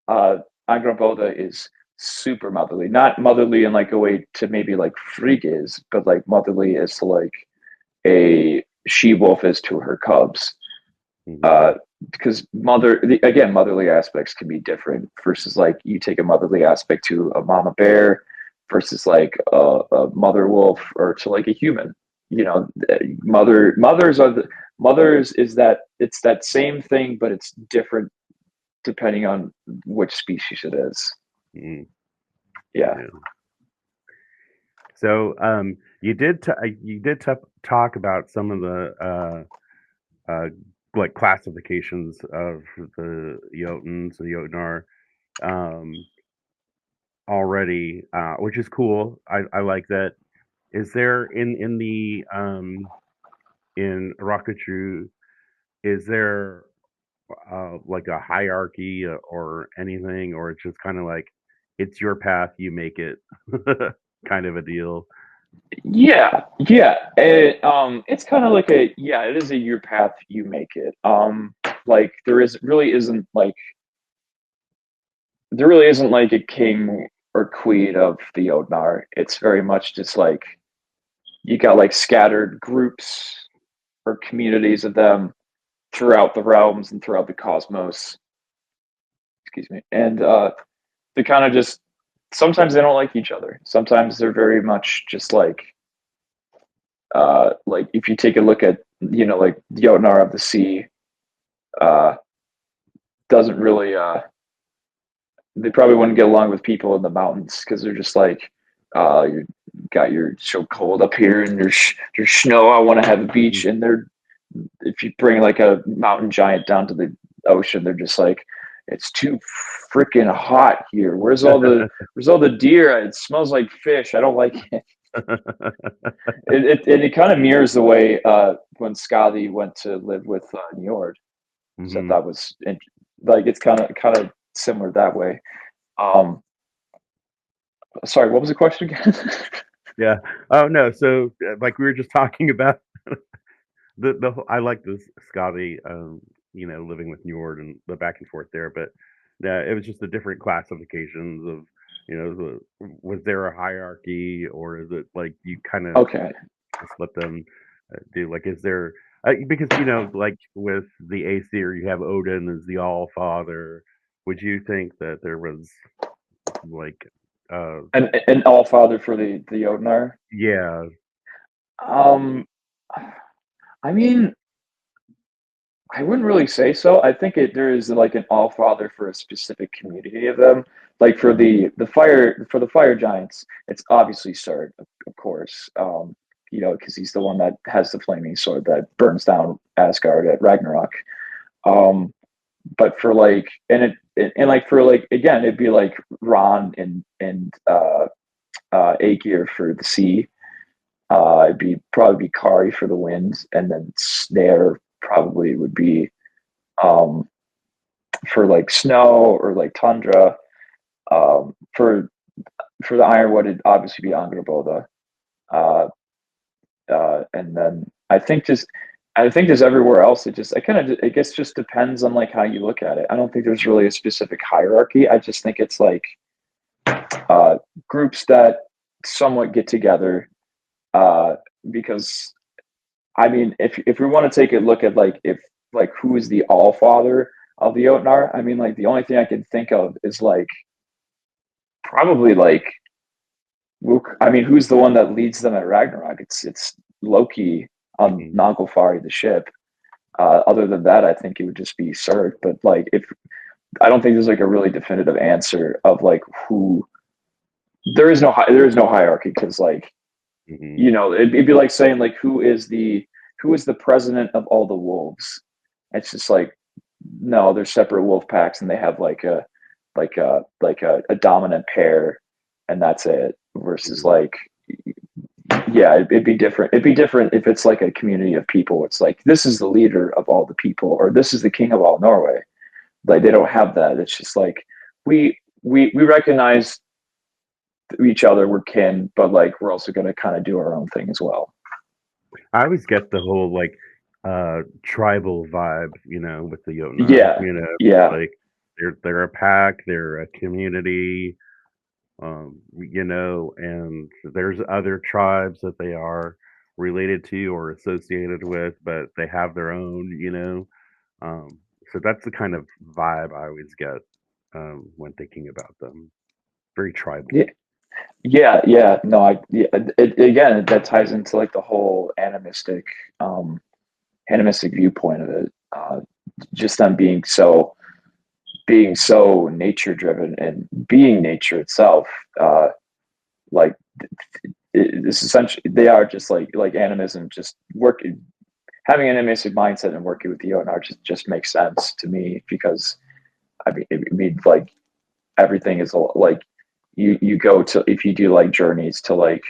Uh, Angraboda is super motherly. Not motherly in like a way to maybe like Frigg is, but like motherly is to like a she wolf is to her cubs. Hmm. Uh, because again, motherly aspects can be different, versus like you take a motherly aspect to a mama bear, versus like a mother wolf, or to like a human. Mothers is that it's that same thing, but it's different depending on which species it is. Hmm. Yeah. Yeah. So you did talk about some of the like classifications of the Jotuns, the Jotnar, um, already, which is cool. I like that. Is there in the in Rocketru, is there like a hierarchy or anything, or it's just kind of like it's your path, you make it, kind of a deal? Yeah. It's kind of like it is a your path, you make it. Like there really isn't like a king or queen of the Odnar. It's very much just like you got like scattered groups or communities of them throughout the realms and throughout the cosmos. Excuse me. And they kind of just, sometimes they don't like each other. Sometimes they're very much just like if you take a look at like the Jötnar of the sea, uh doesn't really they probably wouldn't get along with people in the mountains, because they're just like You got your so cold up here, and there's snow. I want to have a Mhm. beach, and they're if you bring like a mountain giant down to the ocean, they're just like, it's too freaking hot here. Where's all the deer? It smells like fish. I don't like it. It kind of mirrors the way when Skadi went to live with Njord. So I Mhm. thought was like it's kind of similar that way. Um, sorry, what was the question again? Yeah. Oh no. So like we were just talking about I like this Scotty, living with Njord and the back and forth there, but yeah, it was just the different classifications of, was there a hierarchy or is it like you kind of Okay. just let them do like is there because like with the Aesir you have Odin as the All Father. Would you think that there was like uh And All Father for the Jötnar. yeah. Um, I mean, I wouldn't really say so. I think there is like an all father for a specific community of them. Like for Mhm. the fire giants, it's obviously Surt, of course. Because he's the one that has the flaming sword that burns down Asgard at Ragnarok. Um, but for like and like for like again, it'd be like Ron and Aegir for the sea. It'd be probably be Kari for the winds, and then Snare probably would be um, for like snow or like tundra. For the ironwood, it'd obviously be Angerboda. Uh, and then I think there's everywhere else. I guess just depends on like how you look at it. I don't think there's really a specific hierarchy. I just think it's like uh, groups that somewhat get together uh, because I mean, if we want to take a look at like if like who is the all father of the Jötnar, I mean, like the only thing I can think of is like probably like I mean, who's the one that leads them at Ragnarok? It's Loki on Mhm. Naglfari, the ship. Other than that, I think it would just be Surt. But like, if I don't think there's like a really definitive answer of like who there is no hierarchy because like Mhm. it'd be like saying like who is the president of all the wolves? It's just like no, they're separate wolf packs and they have a dominant pair and that's it. Versus Mhm. like yeah, it'd be different. It'd be different if it's like a community of people. It's like this is the leader of all the people or this is the king of all Norway. Like they don't have that. It's just like we recognize each other, we're kin, but like we're also gonna kind of do our own thing as well. I always get the whole like tribal vibe, with the Jötnar. Yeah, yeah. Like they're a pack, they're a community, and there's other tribes that they are related to or associated with, but they have their own. Um, so that's the kind of vibe I always get when thinking about them. Very Yeah, tribal. yeah. No, again, that ties into like the whole um, animistic viewpoint of it. Just them being so nature driven and being nature itself. Uh, like it's essentially they are just like animism, just working, having an animistic mindset and working with the Jötnar just makes sense to me because I mean like everything is like you go to if you do like journeys to like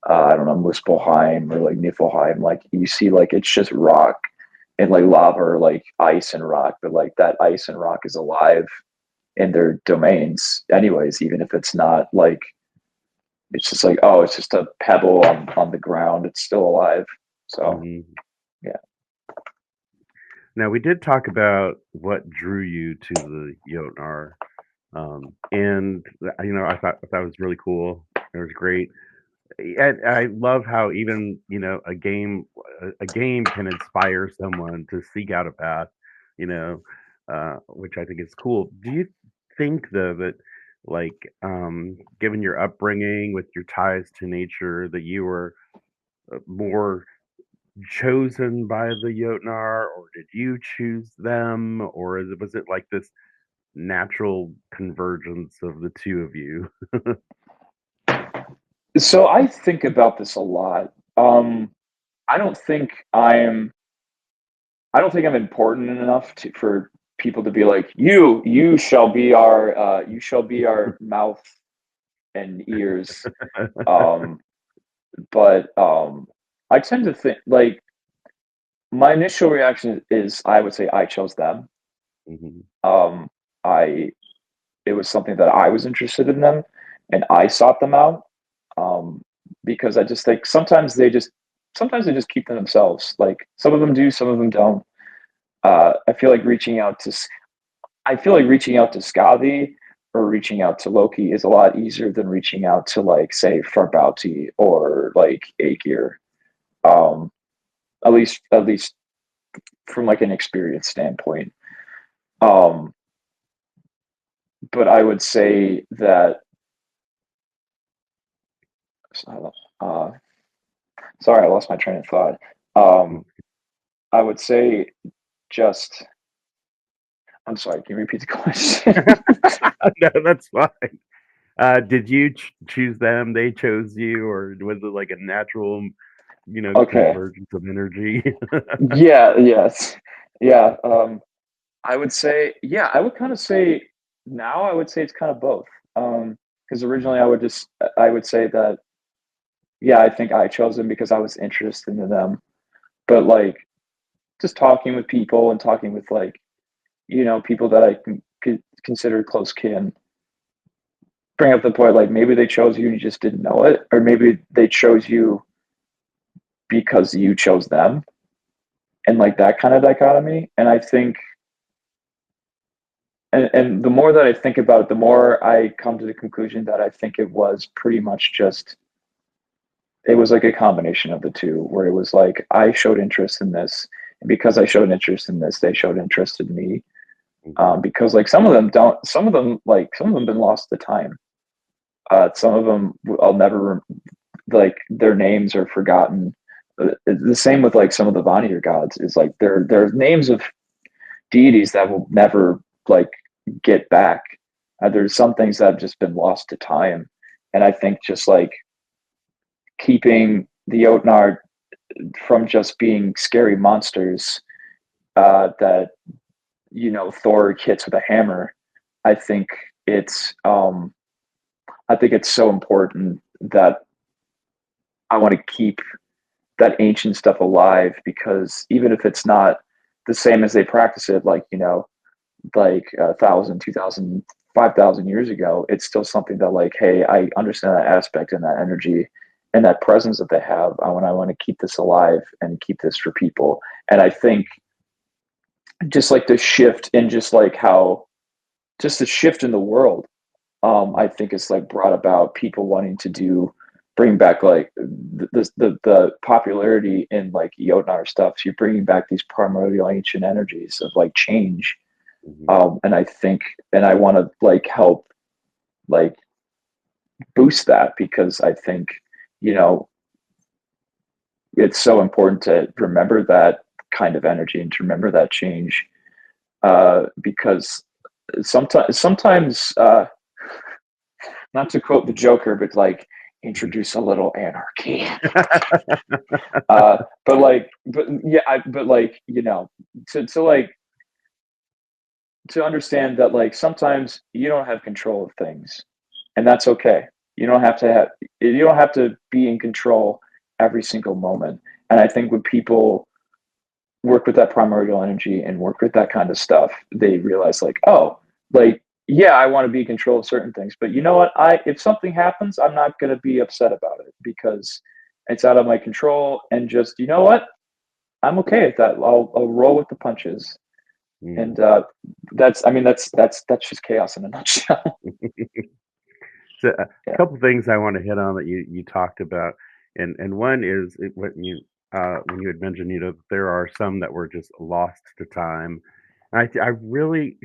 I don't know, Muspelheim or like Niflheim, like you see like it's just rock and like lava or like ice and rock, but like that ice and rock is alive in their domains anyways, even if it's not like it's just like, oh, it's just a pebble on the ground, it's still alive. So Hmm. yeah. Now we did talk about what drew you to the Jötnar. And I thought that was really cool. It was great. And I love how even a game can inspire someone to seek out a path, you know, which I think is cool. Do you think though that like given your upbringing with your ties to nature that you were more chosen by the Jötnar, or did you choose them, or was it like this natural convergence of the two of you? So I think about this a lot. I don't think I don't think I'm important enough for people to be like, you shall be you shall be our mouth and ears. Um, but I tend to think like my initial reaction is I would say I chose them. Mhm. Um, I It was something that I was interested in them, and I sought them out. Um, because I just think sometimes they just keep to themselves. Like some of them do, some of them don't. I feel like I feel like reaching out to Skavi or reaching out to Loki is a lot easier than reaching out to like say Farbauti or like Aegir. Um, at least from like an experience standpoint. Um, but I would say that uh, sorry, I lost my train of thought. Um, I would say just I'm sorry, can you repeat the question? No, that's fine. Did you choose them? They chose you, or was it like a natural, Okay. convergence of energy? Yeah, yes. Yeah. I would say, yeah, I would kind of say now I would say it's kind of both. Because originally I would say that, yeah, I think I chose them because I was interested in them. But like just talking with people and talking with like, people that could consider close kin, bring up the point like maybe they chose you and you just didn't know it, or maybe they chose you because you chose them, and like that kind of dichotomy. And I think, and the more that I think about it, the more I come to the conclusion that I think it was pretty much just, it was like a combination of the two, where it was like I showed interest in this, and because I showed interest in this, they showed interest in me. Mhm, Because like some of them don't, some of them been lost to time. Some of them I'll never like their names are forgotten. The same with like some of the Vanir gods is like they're names of deities that will never like get back. There's some things that have just been lost to time, and I think just like keeping the Jötnar from just being scary monsters that Thor hits with a hammer. I think it's um, I think it's so important that I want to keep that ancient stuff alive, because even if it's not the same as they practice it, like like 1,000, 2,000, 5,000 years ago, it's still something that like, hey, I understand that aspect and that energy and that presence that they have. I want to keep this alive and keep this for people. And I think just like the shift in just like how just the shift in the world, I think it's like brought about people wanting to bring back like the popularity in like Jötnar stuff. So you're bringing back these primordial ancient energies of like change. mhm, And I think, and I want to like help like boost that, because I think, you know, it's so important to remember that kind of energy and to remember that change. Because sometimes, not to quote the Joker, but like mhm. introduce a little anarchy. But like, but yeah, but like, to like, to understand that like sometimes you don't have control of things, and that's okay. You don't have to be in control every single moment. And I think when people work with that primordial energy and work with that kind of stuff, they realize like, oh, like, yeah, I want to be in control of certain things, but you know what? If something happens, I'm not going to be upset about it because it's out of my control. And just, you know what? I'm okay with that. I'll roll with the punches. Mm. And that's just chaos in a nutshell. So a Yeah. couple things I want to hit on that you talked about, and one is what you when you had mentioned, there are some that were just lost to time. I really,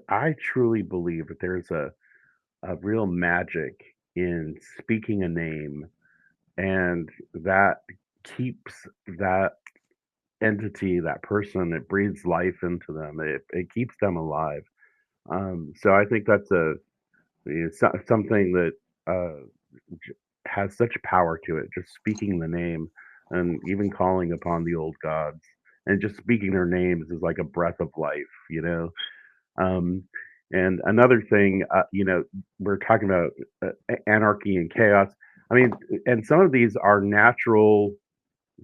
I truly believe that there's a real magic in speaking a name, and that keeps that entity, that person, it breathes life into them. It keeps them alive. So I think that's something that uh, has such power to it. Just speaking the name and even calling upon the old gods and just speaking their names is like a breath of life, you know. Um, and another thing, we're talking about anarchy and chaos. I mean, and some of these are natural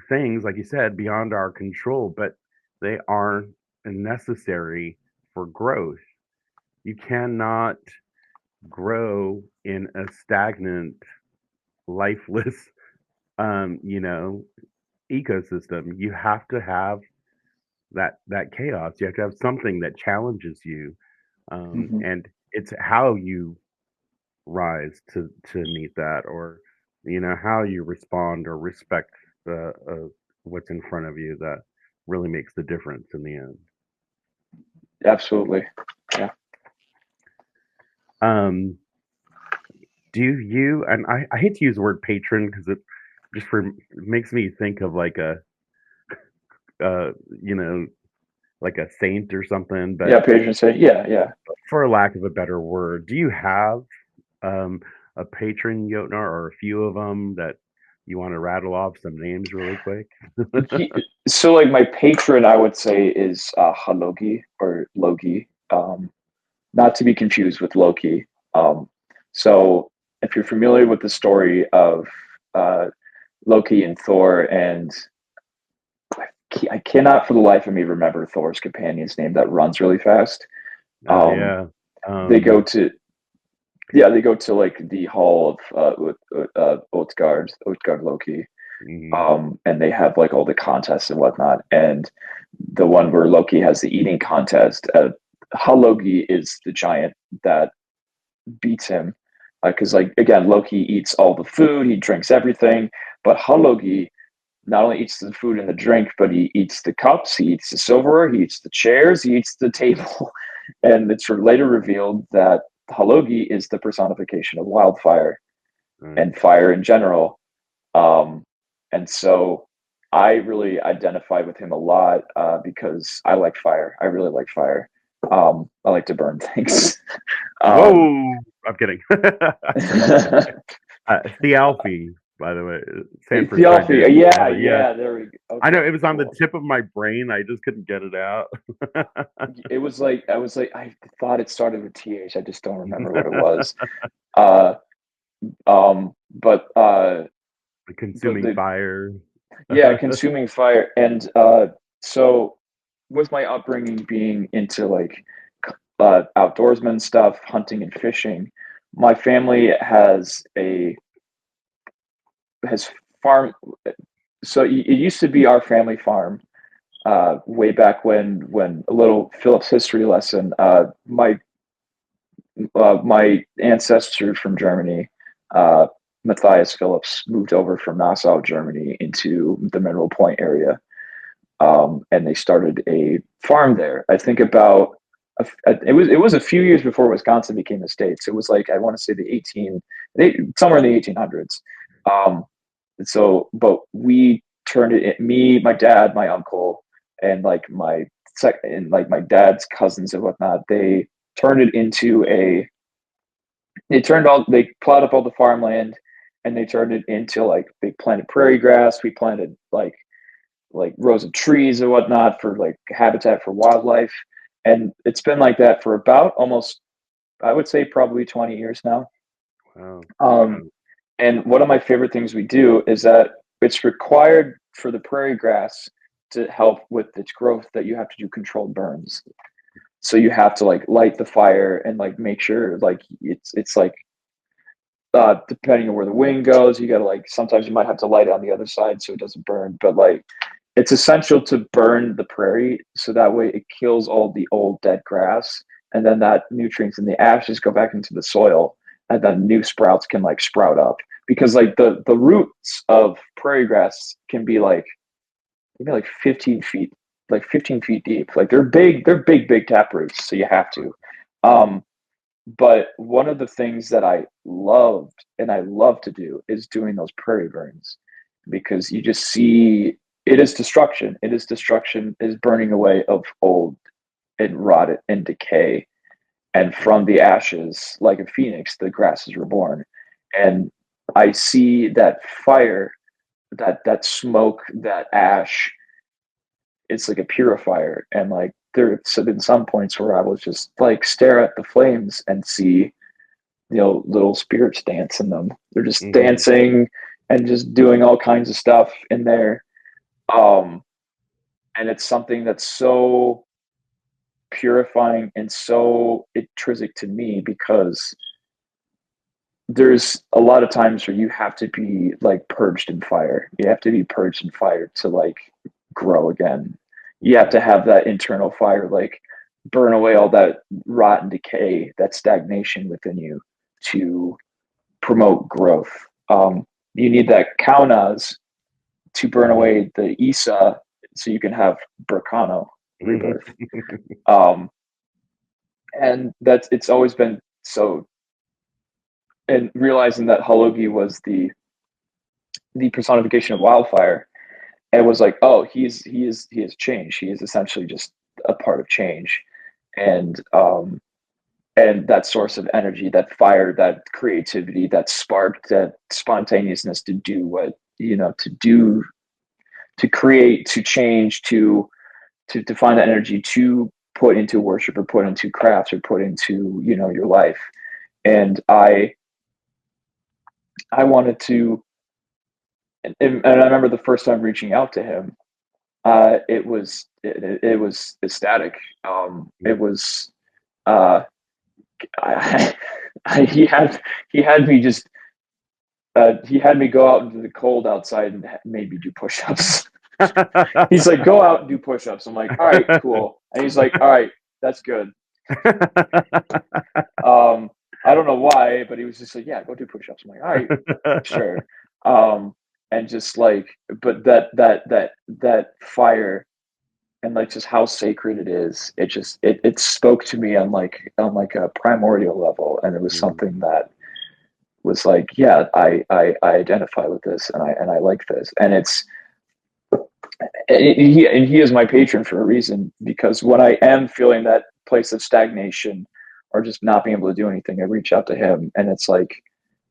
things, like you said, beyond our control, but they are necessary for growth. You cannot grow in a stagnant, lifeless, um, you know, ecosystem. You have to have that chaos. You have to have something that challenges you, Hmm. and it's how you rise to meet that, or how you respond or respect the what's in front of you that really makes the difference in the end. Absolutely. Yeah. Um, do you, and I hate to use the word patron because it just for it makes me think of like a uh you know like a saint or something, but Yeah. Patron saint. Yeah. Yeah. for lack of a better word, do you have um a patron, Jötnar, or a few of them that you want to rattle off some names really quick? He, so like my patron, I would say, is Halogi or Logi, not to be confused with Loki. Um, so if you're familiar with the story of uh, Loki and Thor, and I cannot for the life of me remember Thor's companion's name that runs really fast. Oh Um, yeah. they go to they go to like the hall of Utgard Loki, Mhm. and they have like all the contests and whatnot. And the one where Loki has the eating contest, Loki is the giant that beats him because, like, again, Loki eats all the food, he drinks everything, but Loki not only eats the food and the drink, but he eats the cups, he eats the silverware, he eats the chairs, he eats the table. And it's later revealed that Halogi is the personification of wildfire Mm. and fire in general. Um, and so I really identify with him a lot because I like fire. I really like fire. I like to burn things. um, Whoa! I'm kidding. Thealfie, by the way, Sanford tried Theophy, to nail yeah, it. Yeah, yeah, there we go. I know Okay, it was on the cool. tip of my brain. I just couldn't get it out. It was like I thought it started with TH. I just don't remember what it was. Uh, but Consuming the fire. yeah, consuming fire, and so with my upbringing being into like outdoorsman stuff, hunting and fishing, my family has farm. So it used to be our family farm way back when a little Phillips history lesson. My ancestor from Germany, uh, Matthias Phillips, moved over from Nassau, Germany, into the Mineral Point area, and they started a farm there. I think about it was a few years before Wisconsin became a state. So it was like I want to say somewhere in the 1800s. Um, but we turned it. Me, my dad, my uncle, and like my dad's cousins and whatnot. Turned it into a. They plowed up all the farmland, and they turned it into like they planted prairie grass. We planted like rows of trees and whatnot for like habitat for wildlife. And it's been like that for about almost, I would say, probably 20 years now. Wow. Um, Wow. and one of my favorite things we do is that it's required for the prairie grass to help with its growth that you have to do controlled burns. So you have to like light the fire and like make sure like it's like depending on where the wind goes, you gotta like sometimes you might have to light it on the other side so it doesn't burn. But like it's essential to burn the prairie so that way it kills all the old dead grass, and then that nutrients and the ashes go back into the soil, and then new sprouts can like sprout up. Because like the roots of prairie grass can be like maybe like 15 feet, like 15 feet deep. Like they're big tap roots, so you have to. Um, but one of the things that I love to do is doing those prairie burns because you just see it is destruction. It is destruction, is burning away of old and rotted and decay. And from the ashes, like a phoenix, the grass is reborn. And I see that fire, that smoke, that ash, it's like a purifier. And like there's been some points where I will just like stare at the flames and see, little spirits dance in them. They're just Mhm. dancing and just doing all kinds of stuff in there. Um, and it's something that's so purifying and so intrinsic to me because there's a lot of times where you have to be like purged in fire. You have to be purged in fire to like grow again. You have Yeah. to have that internal fire, like burn away all that rot and decay, that stagnation within you to promote growth. You need that kaunas to burn Mhm. away the Isa so you can have Berkano Mhm. rebirth. Um, and that's it's always been so. And realizing that Halogi was the personification of wildfire, and was like, oh, he is change. He is essentially just a part of change, and and that source of energy, that fire, that creativity, that spark, that spontaneousness to do what to do, to create, to change, to find that energy to put into worship or put into craft or put into your life. And I wanted to, and I remember the first time reaching out to him, it was ecstatic. It was uh, I, he had me just he had me go out into the cold outside and made me do push-ups. He's like, go out and do push-ups. I'm like, all right, cool. And he's like, all right, that's good. I don't know why, but he was just like, yeah, go do push-ups. I'm like, all right, sure. Um, and just like, but that fire and like just how sacred it is, it spoke to me on like a primordial level, and it was Mhm. something that was like, yeah, I identify with this, and I like this, and he is my patron for a reason, because when I am feeling that place of stagnation or just not being able to do anything, I reach out to him, and it's like,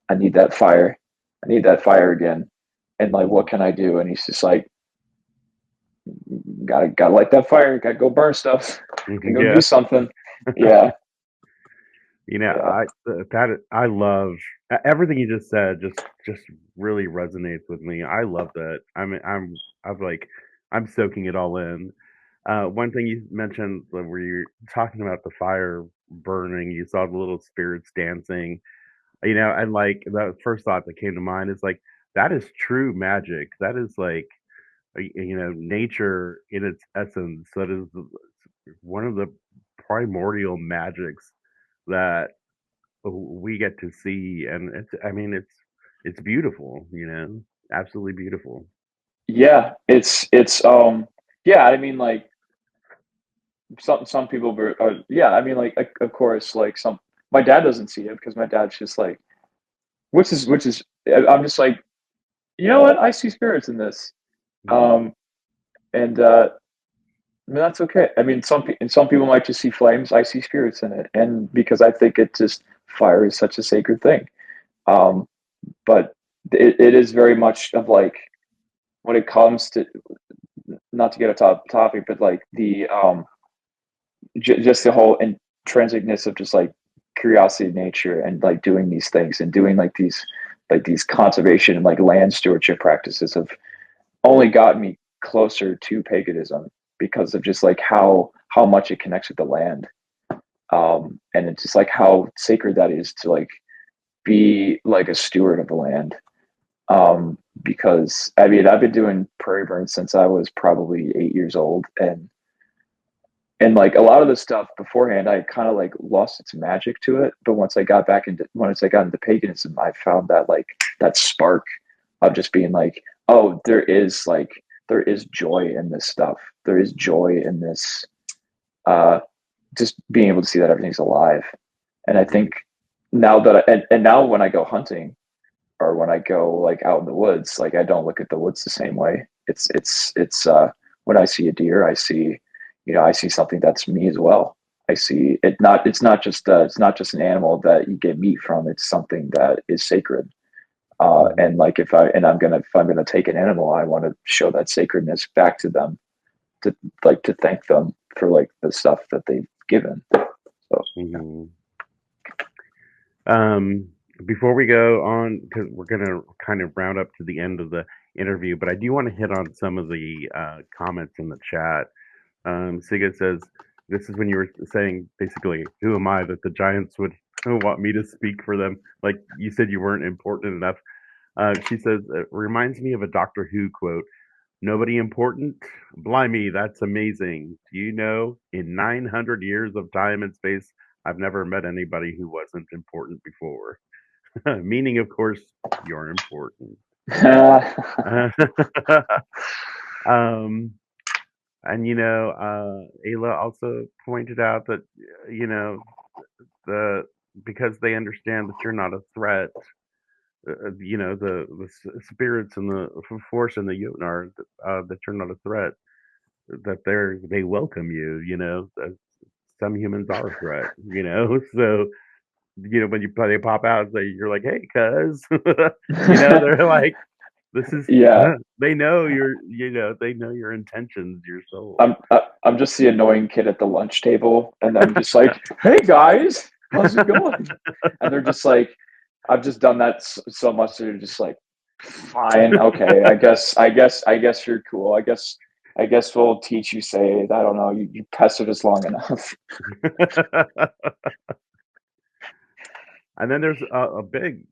I need that fire. I need that fire again. And like, what Mhm. can I do? And he's just like, gotta light that fire. Gotta go burn stuff. Gotta go Yeah. do something. Yeah, yeah, I love everything you just said. Just really resonates with me. I love that. I'm like I'm soaking it all in. One thing you mentioned where you're talking about the fire burning, you saw the little spirits dancing. And like the first thought that came to mind is like that is true magic. That is like nature in its essence. That is one of the primordial magics that we get to see, and it's beautiful, absolutely beautiful. yeah. Yeah. I mean, like some people are, yeah. I mean, like of course, like some. My dad doesn't see it because my dad's just like, which is. I'm just like, you know what? I see spirits in this. Mhm. Um, and I mean, that's okay. I mean, some people might just see flames. I see spirits in it, and because I think it just fire is such a sacred thing. Um, but it is very much of like when it comes to, not to get a topic, but like the just the whole intrinsicness of just like curiosity of nature and like doing these things and doing like these conservation and like land stewardship practices have only got me closer to paganism because of just like how much it connects with the land, and it's just like how sacred that is to like be like a steward of the land. Because I mean, I've been doing prairie burns since I was probably 8 years old, and like a lot of the stuff beforehand, I kind of like lost its magic to it. But once I got into paganism, I found that like that spark of just being like, oh, there is joy in this stuff. There is joy in this. Uh, just being able to see that everything's alive. And I think now that and now when I go hunting or when I go like out in the woods, like I don't look at the woods the same way. It's when I see a deer, I see, I see something that's me as well. I see it it's not just an animal that you get meat from. It's something that is sacred. Mhm. And like if I'm gonna take an animal, I want to show that sacredness back to them, to thank them for like the stuff that they've given. So yeah. Mhm. Um, Before we go on, because we're gonna kind of round up to the end of the interview, but I do want to hit on some of the comments in the chat. Siga says, "This is when you were saying basically, who am I that the Giants would want me to speak for them? Like you said, you weren't important enough." She says, "It reminds me of a Doctor Who quote. Nobody important? Blimey, that's amazing. Do you know, in 900 years of time and space, I've never met anybody who wasn't important before." Meaning, of course, you're important. um, and Ayla also pointed out that the because they understand that you're not a threat. The spirits and the force and the Jötnar, that you're not a threat. That they welcome you. Some humans are a threat. So when they pop out, you're like, hey, cuz, they're like, this is, Yeah, they know they know your intentions, your soul. I'm just the annoying kid at the lunch table, and I'm just like, "Hey guys, how's it going?" And they're just like, I've just done that so much that they're just like, "Fine, okay, I guess you're cool. I guess we'll teach you say, I don't know, you pestered us long enough." And then there's a big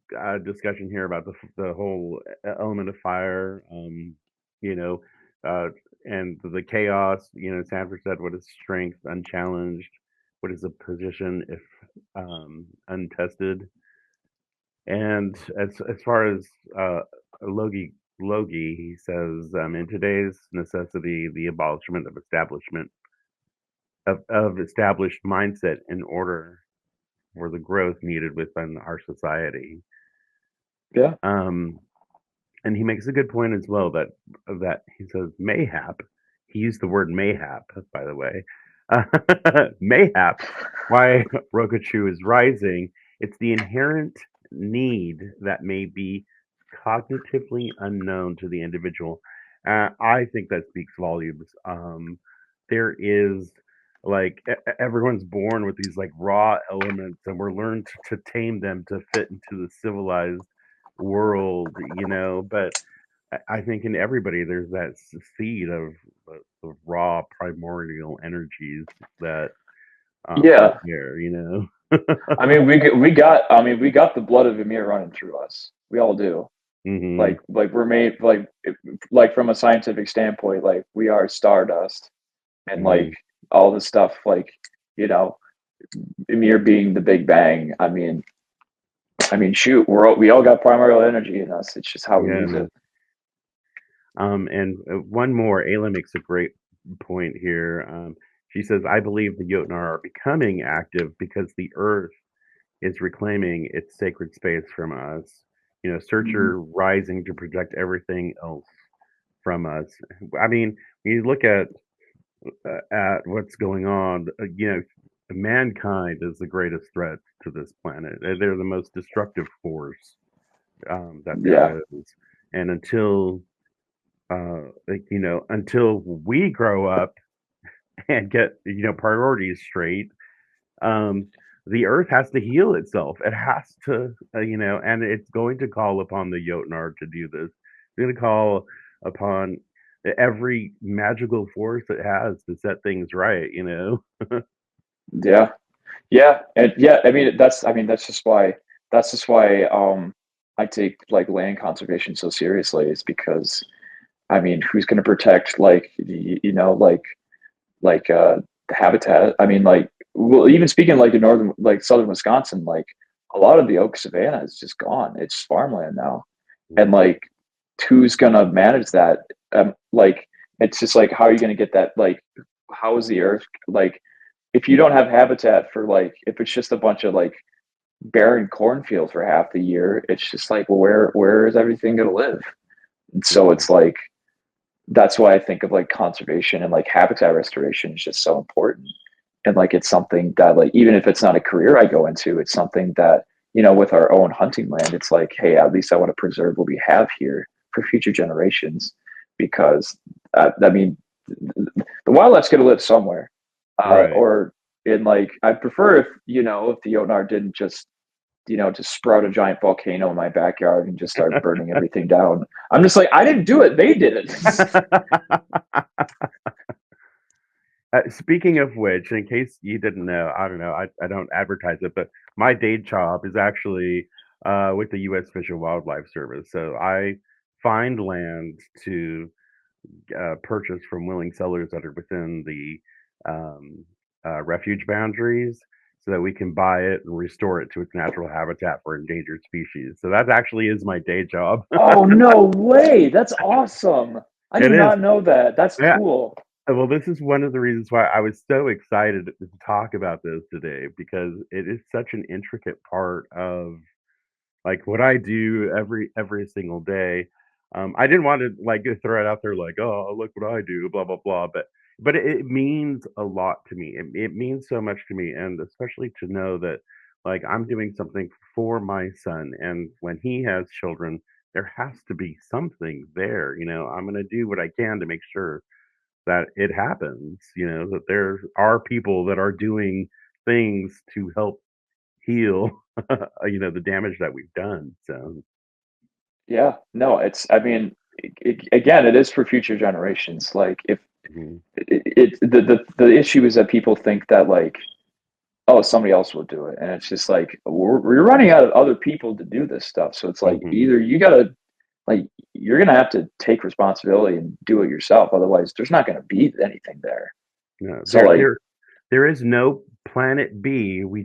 discussion here about the whole element of fire, you know, uh, and the chaos. Sanford said, "What is strength unchallenged? What is a position if untested?" And as far as uh, Logi, he says, in today's necessity, the abolishment of established mindset in order for the growth needed within our society. Yeah, Um, and he makes a good point as well that he says mayhap. He used the word mayhap, by the way. Mayhap, why Rokachu is rising. It's the inherent need that may be cognitively unknown to the individual. I think that speaks volumes. There is like everyone's born with these like raw elements, and we're learned to tame them to fit into the civilized world, but I think in everybody there's that seed of raw primordial energies that are yeah. there. We got the blood of Ymir running through us. We all do. Hmm. Like we're made like from a scientific standpoint, like we are stardust, and like Hmm. all the stuff, like you know, Ymir being the Big Bang. Shoot, we all got primordial energy in us. It's just how we use Yeah. it. And one more, Ayla makes a great point here. She says, "I believe the Jötnar are becoming active because the Earth is reclaiming its sacred space from us. Mm-hmm. Searcher rising to protect everything else from us." I mean, when you look at what's going on, mankind is the greatest threat to this planet. They're the most destructive force that Yeah, there is, and until we grow up and get priorities straight, um, the earth has to heal itself. It has to, and it's going to call upon the Jötnar to do this. It's going to call upon every magical force it has to set things right. yeah, yeah, and yeah. That's just why I take like land conservation so seriously. Is because who's going to protect like like habitat. Like, well, even speaking like in northern, like southern Wisconsin, like a lot of the oak savanna is just gone. It's farmland now, and Mhm. like, who's gonna manage that? Like, it's just like, how are you gonna get that? Like, how is the earth like? If you don't have habitat for like, if it's just a bunch of like barren cornfields for half the year, it's just like, well, where is everything gonna live? And so Yeah. it's like that's why I think of like conservation and like habitat restoration is just so important. And like it's something that, like, even if it's not a career I go into, it's something that with our own hunting land, it's like, hey, at least I want to preserve what we have here for future generations, because I mean, the wildlife's going to live somewhere, Right. or in like, I prefer if if the Jötnar didn't just sprout a giant volcano in my backyard and just start burning everything down. I'm just like, I didn't do it; they did it. Speaking of which, in case you didn't know, I don't know, I don't advertise it, but my day job is actually with the U.S. Fish and Wildlife Service. So I find land to purchase from willing sellers that are within the um, refuge boundaries so that we can buy it and restore it to its natural habitat for endangered species. So that actually is my day job. Oh, no way! That's awesome. I It did is. not know that. That's Yeah. cool. Well, this is one of the reasons why I was so excited to talk about this today because it is such an intricate part of like what I do every single day. I didn't want to like throw it out there like, oh, look what I do, blah blah blah. But it means a lot to me. It means so much to me, and especially to know that like I'm doing something for my son, and when he has children, there has to be something there. I'm going to do what I can to make sure that it happens. That there are people that are doing things to help heal the damage that we've done. So Yeah, no, I mean, again, it is for future generations. Like, if mhm, the issue is that people think that, like, oh, somebody else will do it, and it's just like, we're running out of other people to do this stuff. So it's like, mhm. either you gotta, like, you're gonna have to take responsibility and do it yourself. Otherwise, there's not gonna be anything there. No, So, there like, there there is no planet B. We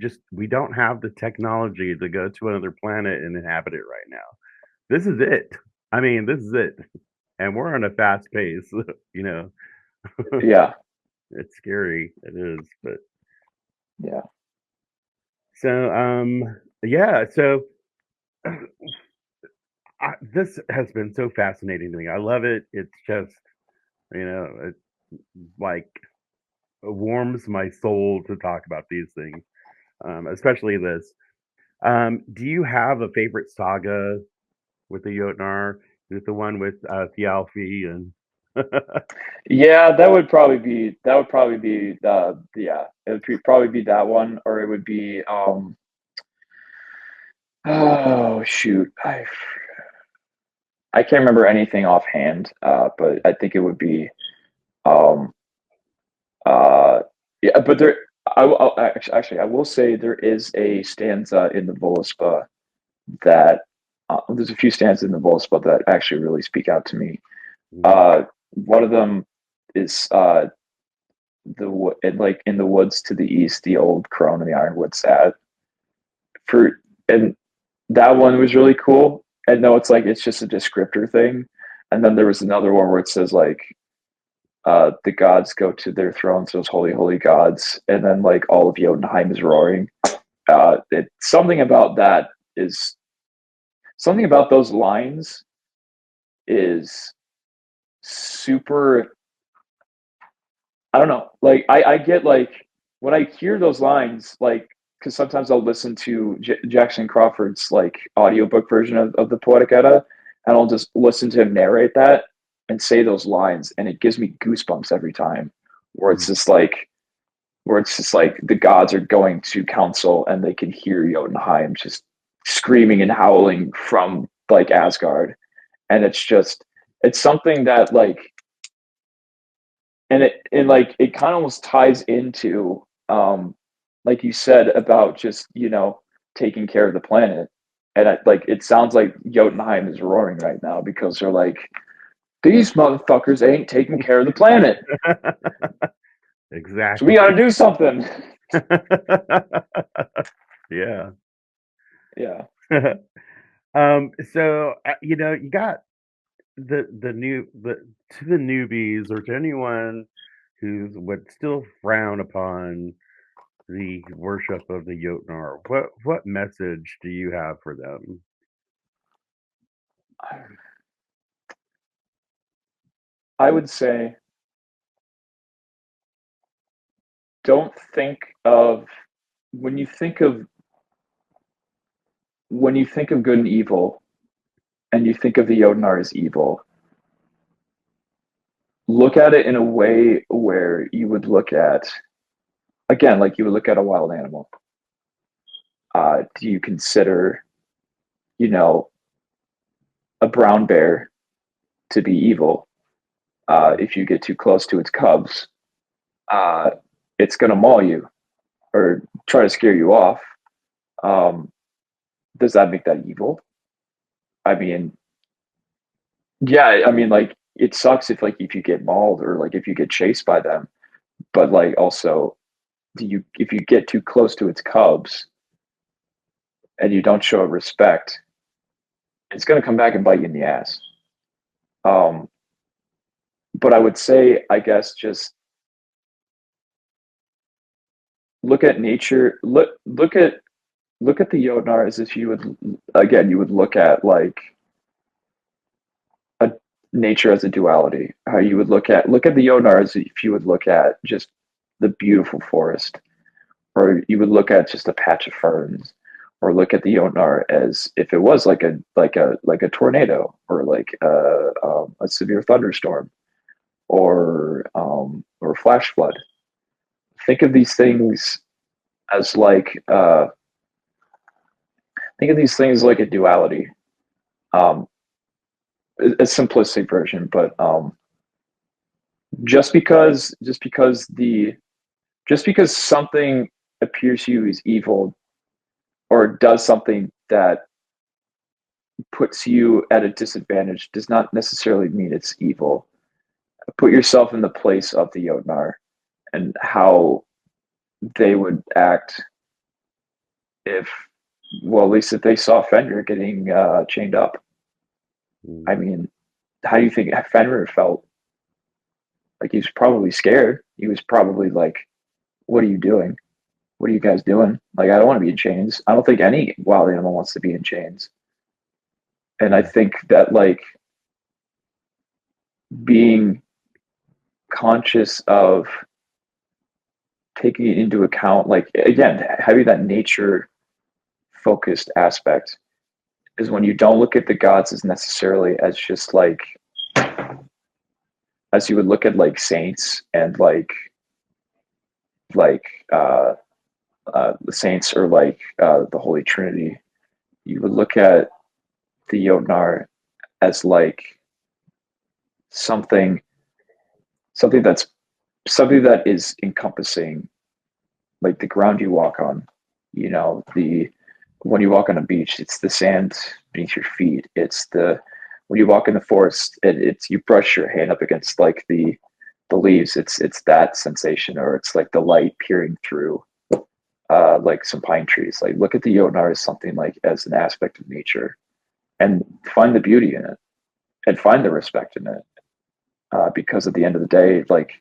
don't have the technology to go to another planet and inhabit it right now. This is it. I mean, this is it. And we're on a fast pace, you know. yeah, It's scary. It is, but yeah. so yeah, so this has been so fascinating to me. I love it. It's just, it like warms my soul to talk about these things, especially this. Do you have a favorite saga with the Jötnar? Is it the one with Thialfi and Yeah, that would probably be yeah, it would probably be that one, or it would be oh shoot, I can't remember anything offhand, but I think it would be um uh yeah, but there actually I will say there is a stanza in the Voluspa that there's a few stanzas in the Voluspa that actually really speak out to me. Mhm, Uh, one of them is like in the woods to the east, the old crone and the ironwood sat for, and that one was really cool. And no, it's like it's just a descriptor thing. And then there was another one where it says like the gods go to their thrones, those holy, holy gods, and then like all of Jotunheim is roaring. Something about that is something about those lines is super. I don't know. Like I get like when I hear those lines, like because sometimes I'll listen to Jackson Crawford's like audiobook version of the Poetic Edda, and I'll just listen to him narrate that and say those lines, and it gives me goosebumps every time. Where it's mhm. just like the gods are going to council and they can hear Jotunheim just screaming and howling from like Asgard, and it's something that like and like it kind of almost ties into like you said about just taking care of the planet, and like it sounds like Jotunheim is roaring right now because they're like, these motherfuckers ain't taking care of the planet, so we got Exactly. to do something. Yeah. Yeah. So you got the to the newbies or to anyone who would still frown upon the worship of the Jötnar. What message do you have for them? I would say don't think of when you think of when you think of good and evil, and you think of the Jötnar as evil, look at it in a way where you would look at, again, like you would look at a wild animal. Do you consider, you know, a brown bear to be evil? If you get too close to its cubs, uh, it's going to maul you or try to scare you off. Um, does that make that evil? I mean, yeah, I mean, like it sucks if you get mauled or like if you get chased by them, but like also, do you if you get too close to its cubs and you don't show it respect, it's going to come back and bite you in the ass. Um, but I would say, I guess, just look at nature. Look at the Jötnar as if you would again you would look at like a nature as a duality. How you would look at the Jötnar as if you would look at just the beautiful forest, or you would look at just a patch of ferns, or look at the Jötnar as if it was like a tornado, or like a severe thunderstorm, or flash flood. Think of these things as like think of these things like a duality. Um, a simplistic version, but just because something appears to you as evil or does something that puts you at a disadvantage does not necessarily mean it's evil. Put yourself in the place of the Jötnar and how they would act if, well, at least if they saw Fenrir getting chained up. I Mm. mean, how do you think Fenrir felt? Like he was probably scared. He was probably like, "What are you doing? What are you guys doing? Like, I don't want to be in chains. I don't think any wild animal wants to be in chains." And I Mm. think that like being conscious of taking it into account, like again, having that nature focused aspect is when you don't look at the gods as necessarily as just like as you would look at like saints and like uh the saints or like the Holy Trinity. You would look at the Jötnar as like something something that's something that is encompassing like the ground you walk on. The when you walk on a beach, it's the sand beneath your feet. It's the when you walk in the forest, it's you brush your hand up against like the leaves. It's that sensation, or it's like the light peering through like some pine trees. Like look at the Jötnar as something like as an aspect of nature, and find the beauty in it, and find the respect in it. Because at the end of the day, like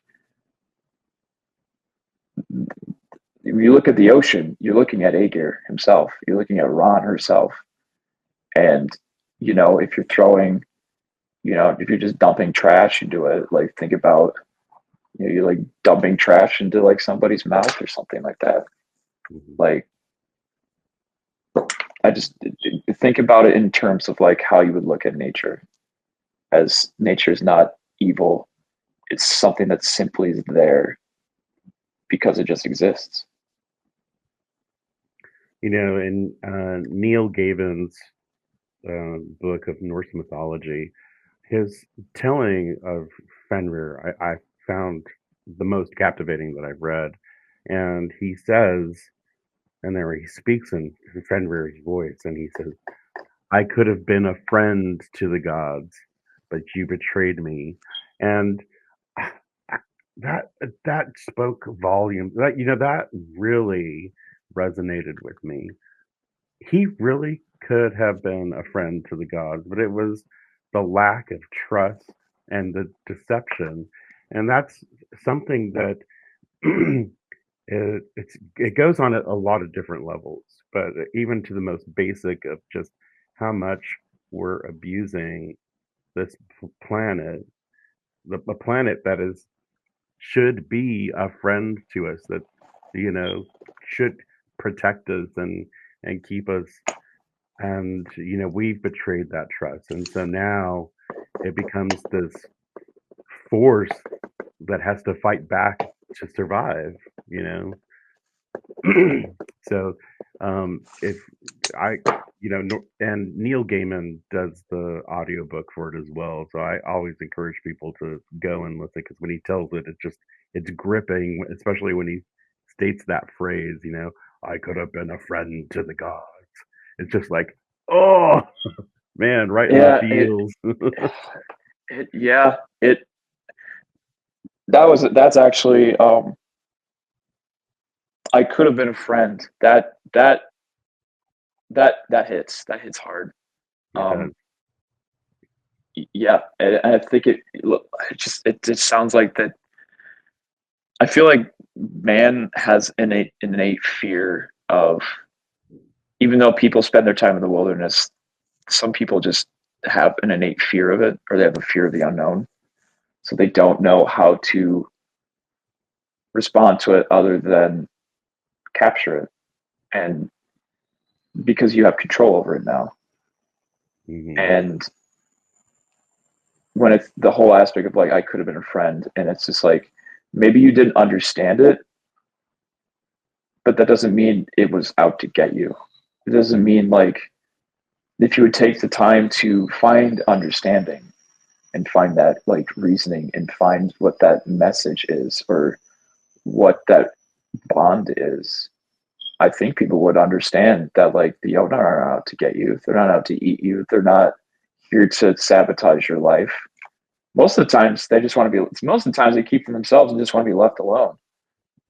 if you look at the ocean, you're looking at Aegir himself. You're looking at Ron herself. And, if you're throwing, if you're just dumping trash into it, like think about, you're like dumping trash into like somebody's mouth or something like that. Mhm. Like, I just think about it in terms of like how you would look at nature, as nature is not evil. It's something that simply is there because it just exists. In Neil Gaiman's book of Norse mythology, his telling of Fenrir, I found the most captivating that I've read. And he says, and there he speaks in Fenrir's voice, and he says, I could have been a friend to the gods, but you betrayed me. And that that spoke volumes. That really resonated with me. He really could have been a friend to the gods, but it was the lack of trust and the deception, and that's something that it goes on at a lot of different levels. But even to the most basic of just how much we're abusing this planet, the planet that is should be a friend to us, that you know should protect us and keep us and we've betrayed that trust, and so now it becomes this force that has to fight back to survive. You know, so if I and Neil Gaiman does the audiobook for it as well, so I always encourage people to go and listen, because when he tells it, it's gripping, especially when he states that phrase, I could have been a friend to the gods. It's just like, oh man, right in the Yeah, feels. yeah, it that's actually I could have been a friend. That hits hard. It does. Um, yeah, and I think it just sounds like that. I feel like man has innate fear of, even though people spend their time in the wilderness, some people just have an innate fear of it, or they have a fear of the unknown, so they don't know how to respond to it other than capture it, and because you have control over it now. Hmm. And when it's the whole aspect of like, I could have been a friend, and it's just like, maybe you didn't understand it, but that doesn't mean it was out to get you. It doesn't mean like, if you would take the time to find understanding and find that like reasoning and find what that message is, or what that bond is, I think people would understand that like the Jötnar are out to get you. They're not out to eat you. They're not here to sabotage your life. Most of the times they just want to be. Most of the times they keep to themselves and just want to be left alone.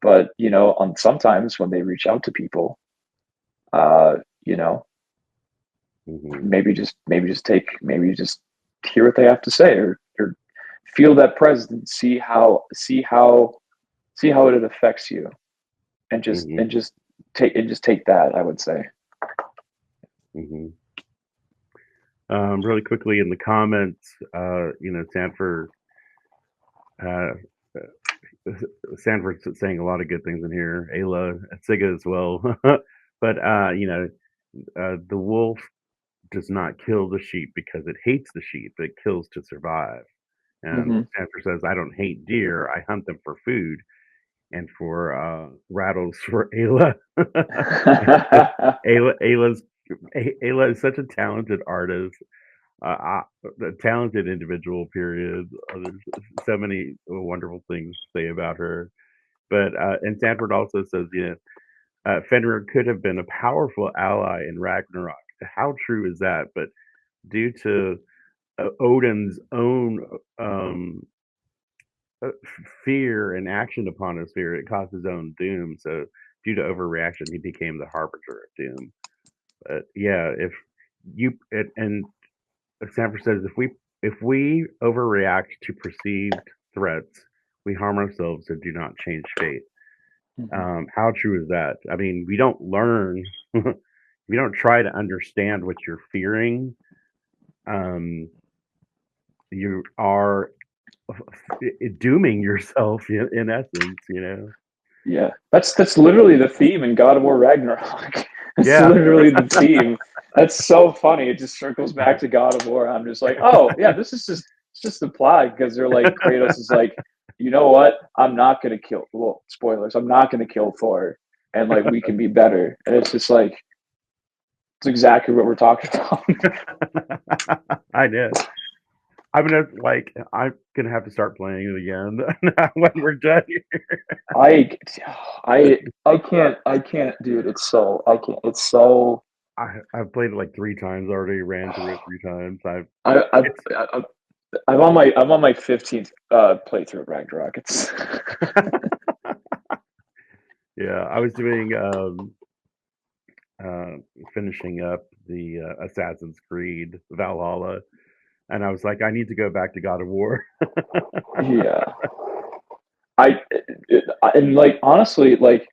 But on sometimes when they reach out to people, uh, you know, Hmm. maybe just hear what they have to say, or feel that presence, see how it affects you, and Hmm. just take that, I would say. Hmm. Really quickly in the comments, Sanford, uh, Sanford's saying a lot of good things in here. Ayla, Siga as well. But the wolf does not kill the sheep because it hates the sheep. It kills to survive. And Mm-hmm. Sanford says, "I don't hate deer. I hunt them for food." And for rattles for Ayla. Ayla's Ayla is such a talented artist, a talented individual. Period. There's so many wonderful things to say about her. But and Sanford also says, Fenrir could have been a powerful ally in Ragnarok. How true is that? But due to Odin's own fear and action upon his fear, it caused his own doom. So due to overreaction, he became the harbinger of doom. But yeah, if you and Sanford says, if we overreact to perceived threats, we harm ourselves and do not change fate. Mm-hmm. How true is that? I mean, we don't learn, we don't try to understand what you're fearing. Um, you are dooming yourself in essence. Yeah, that's literally the theme in God of War Ragnarok. It's Yeah. literally the theme. That's so funny. It just circles back to God of War. I'm just like, oh yeah, this is just it's just applied, because they're like, Kratos is like, you know what? I'm not gonna kill. Well, spoilers. I'm not gonna kill Thor, and like we can be better. And it's just like, it's exactly what we're talking about. I know. I'm gonna have to start playing it again when we're done here. I I can't, dude. It's so I can't. It's so I've played it like 3 times already, ran through it 3 times. I It's I'm on my 15th playthrough of Ragnarok. It's yeah. I was doing uh, finishing up the Assassin's Creed Valhalla, and I was like, I need to go back to God of War. yeah. I and like honestly, like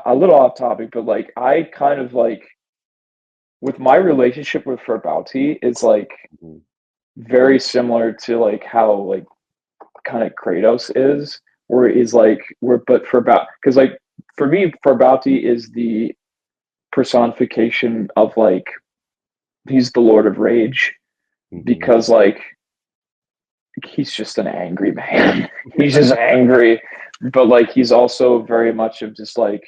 a little off topic, but like I kind of like, with my relationship with Farbauti is like Mhm. very similar to like how like kind of Kratos is, where he's like, where but for about because like for me Farbauti is the personification of like he's the Lord of Rage Hmm. because like he's just an angry man. He's just angry, but like he's also very much of just like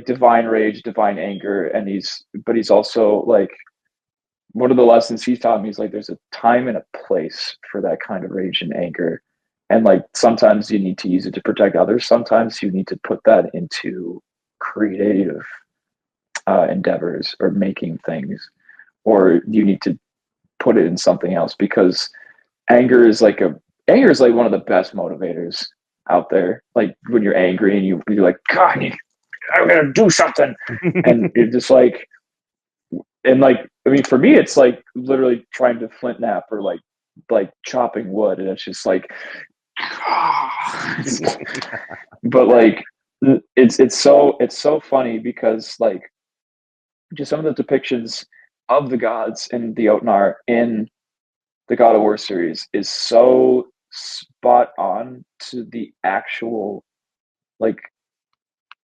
divine rage, divine anger, and he's also like one of the lessons he's taught me is like there's a time and a place for that kind of rage and anger. And like sometimes you need to use it to protect others. Sometimes you need to put that into creative endeavors or making things, or you need to put it in something else because anger is like a anger is like one of the best motivators out there. Like when you're angry and you're like, God, I'm gonna do something, and you're just like, and like, I mean, for me, it's like literally trying to flint nap or like chopping wood, and it's just like, but like, it's so funny because like just some of the depictions of the gods in the Jötnar in the God of War series is so spot on to the actual like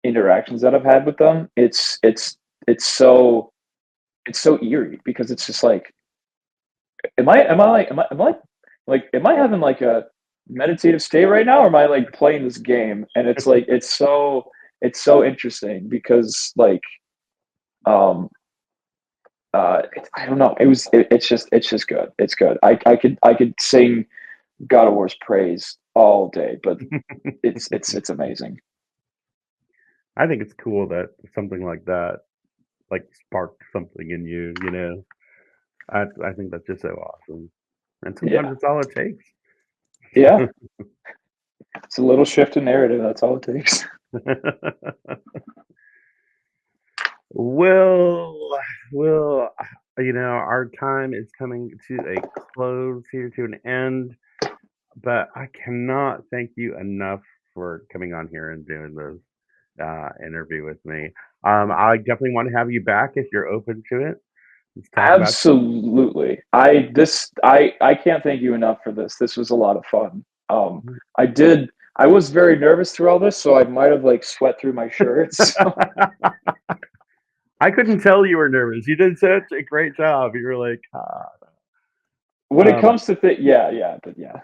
interactions that I've had with them. It's so it's so eerie because it's just like, am I having like a meditative state right now, or am I like playing this game? And it's like it's so interesting because like um I don't know. It's just good. It's good. I could sing God of War's praise all day, but it's amazing. I think it's cool that something like that like sparked something in you, you know. I think that's just so awesome. And sometimes Yeah, it's all it takes. yeah. It's a little shift in narrative. That's all it takes. Well, well, our time is coming to a close here, to an end, but I cannot thank you enough for coming on here and doing this interview with me. I definitely want to have you back if you're open to it. Let's talk about. Absolutely. I can't thank you enough for this. This was a lot of fun. I did. I was very nervous through all this, so I might have like sweat through my shirts. I couldn't tell you were nervous. You did such a great job. You were like, ah. When it Um, comes to yeah, yeah, but yeah.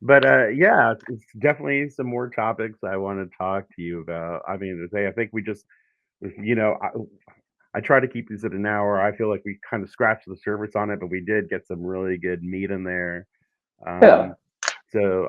but yeah, it's definitely some more topics I want to talk to you about. I mean, to say, I think we just, you know, I try to keep these at an hour. I feel like we kind of scratched the surface on it, but we did get some really good meat in there. Yeah, Um, so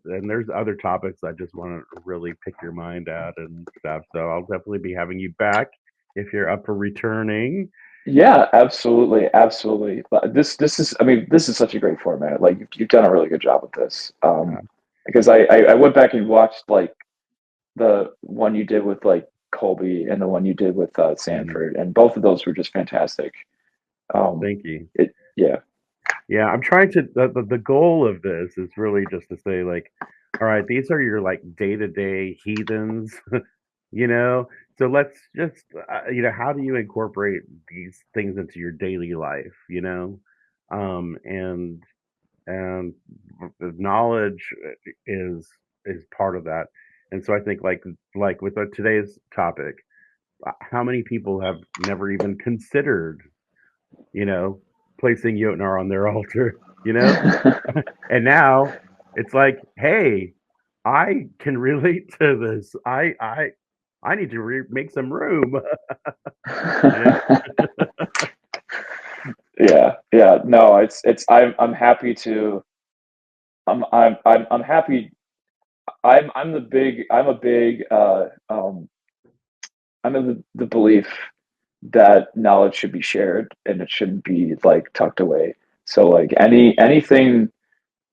and there's other topics I just want to really pick your mind at and stuff. So I'll definitely be having you back if you're up for returning. yeah, absolutely, absolutely. But this is, I mean, this is such a great format. Like you've done a really good job with this. Uh, Because I went back and watched like the one you did with like Colby and the one you did with mm, Sanford, and both of those were just fantastic. thank you. Yeah, Yeah, I'm trying to. The goal of this is really just to say, like, all right, these are your like day to day heathens, you know. So let's just, how do you incorporate these things into your daily life, and and the knowledge is part of that. And so I think like with today's topic, how many people have never even considered, you know, placing Jötnar on their altar, you know? And now it's like, hey, I can relate to this. I need to make some room, you know? yeah, yeah. No, it's I'm happy to I'm happy. I'm a big I'm of the belief that knowledge should be shared and it shouldn't be like tucked away. So like any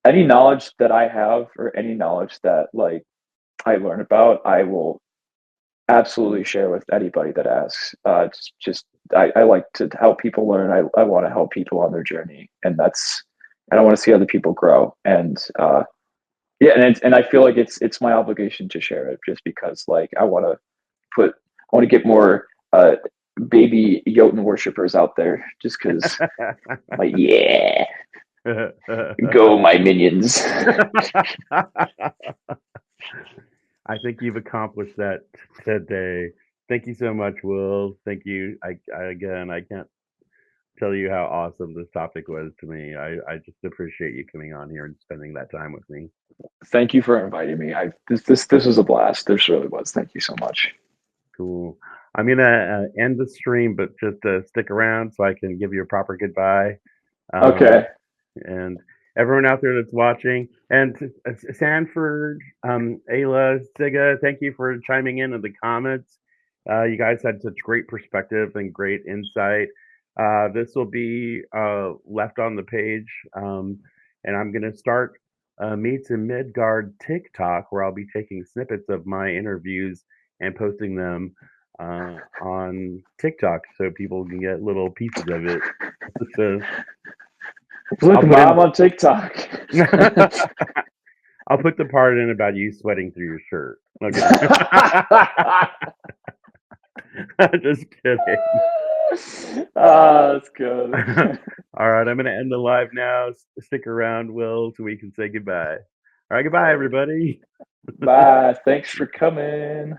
knowledge that I have or any knowledge that like I learn about, I will absolutely share with anybody that asks. I like to help people learn. I want to help people on their journey, and I want to see other people grow. And yeah, and I feel like it's my obligation to share it, just because like put I want to get more baby Jotun worshippers out there, just because like yeah, go my minions. I think you've accomplished that today. Thank you so much, Will. Thank you. Again, I can't tell you how awesome this topic was to me. I just appreciate you coming on here and spending that time with me. Thank you for inviting me. This was a blast. This really was. Thank you so much. Cool. I'm gonna end the stream, but just stick around so I can give you a proper goodbye. Um, Okay. and everyone out there that's watching, and Sanford, Ayla, Siga, thank you for chiming in the comments. You guys had such great perspective and great insight. This will be left on the page, and I'm going to start Meets in Midgard TikTok, where I'll be taking snippets of my interviews and posting them on TikTok so people can get little pieces of it. So, so Look, Mom on TikTok. I'll put the part in about you sweating through your shirt. Okay. Just kidding. That's good. All right, I'm going to end the live now. Stick around, Will, so we can say goodbye. All right, All goodbye, right. everybody. Bye. Thanks for coming.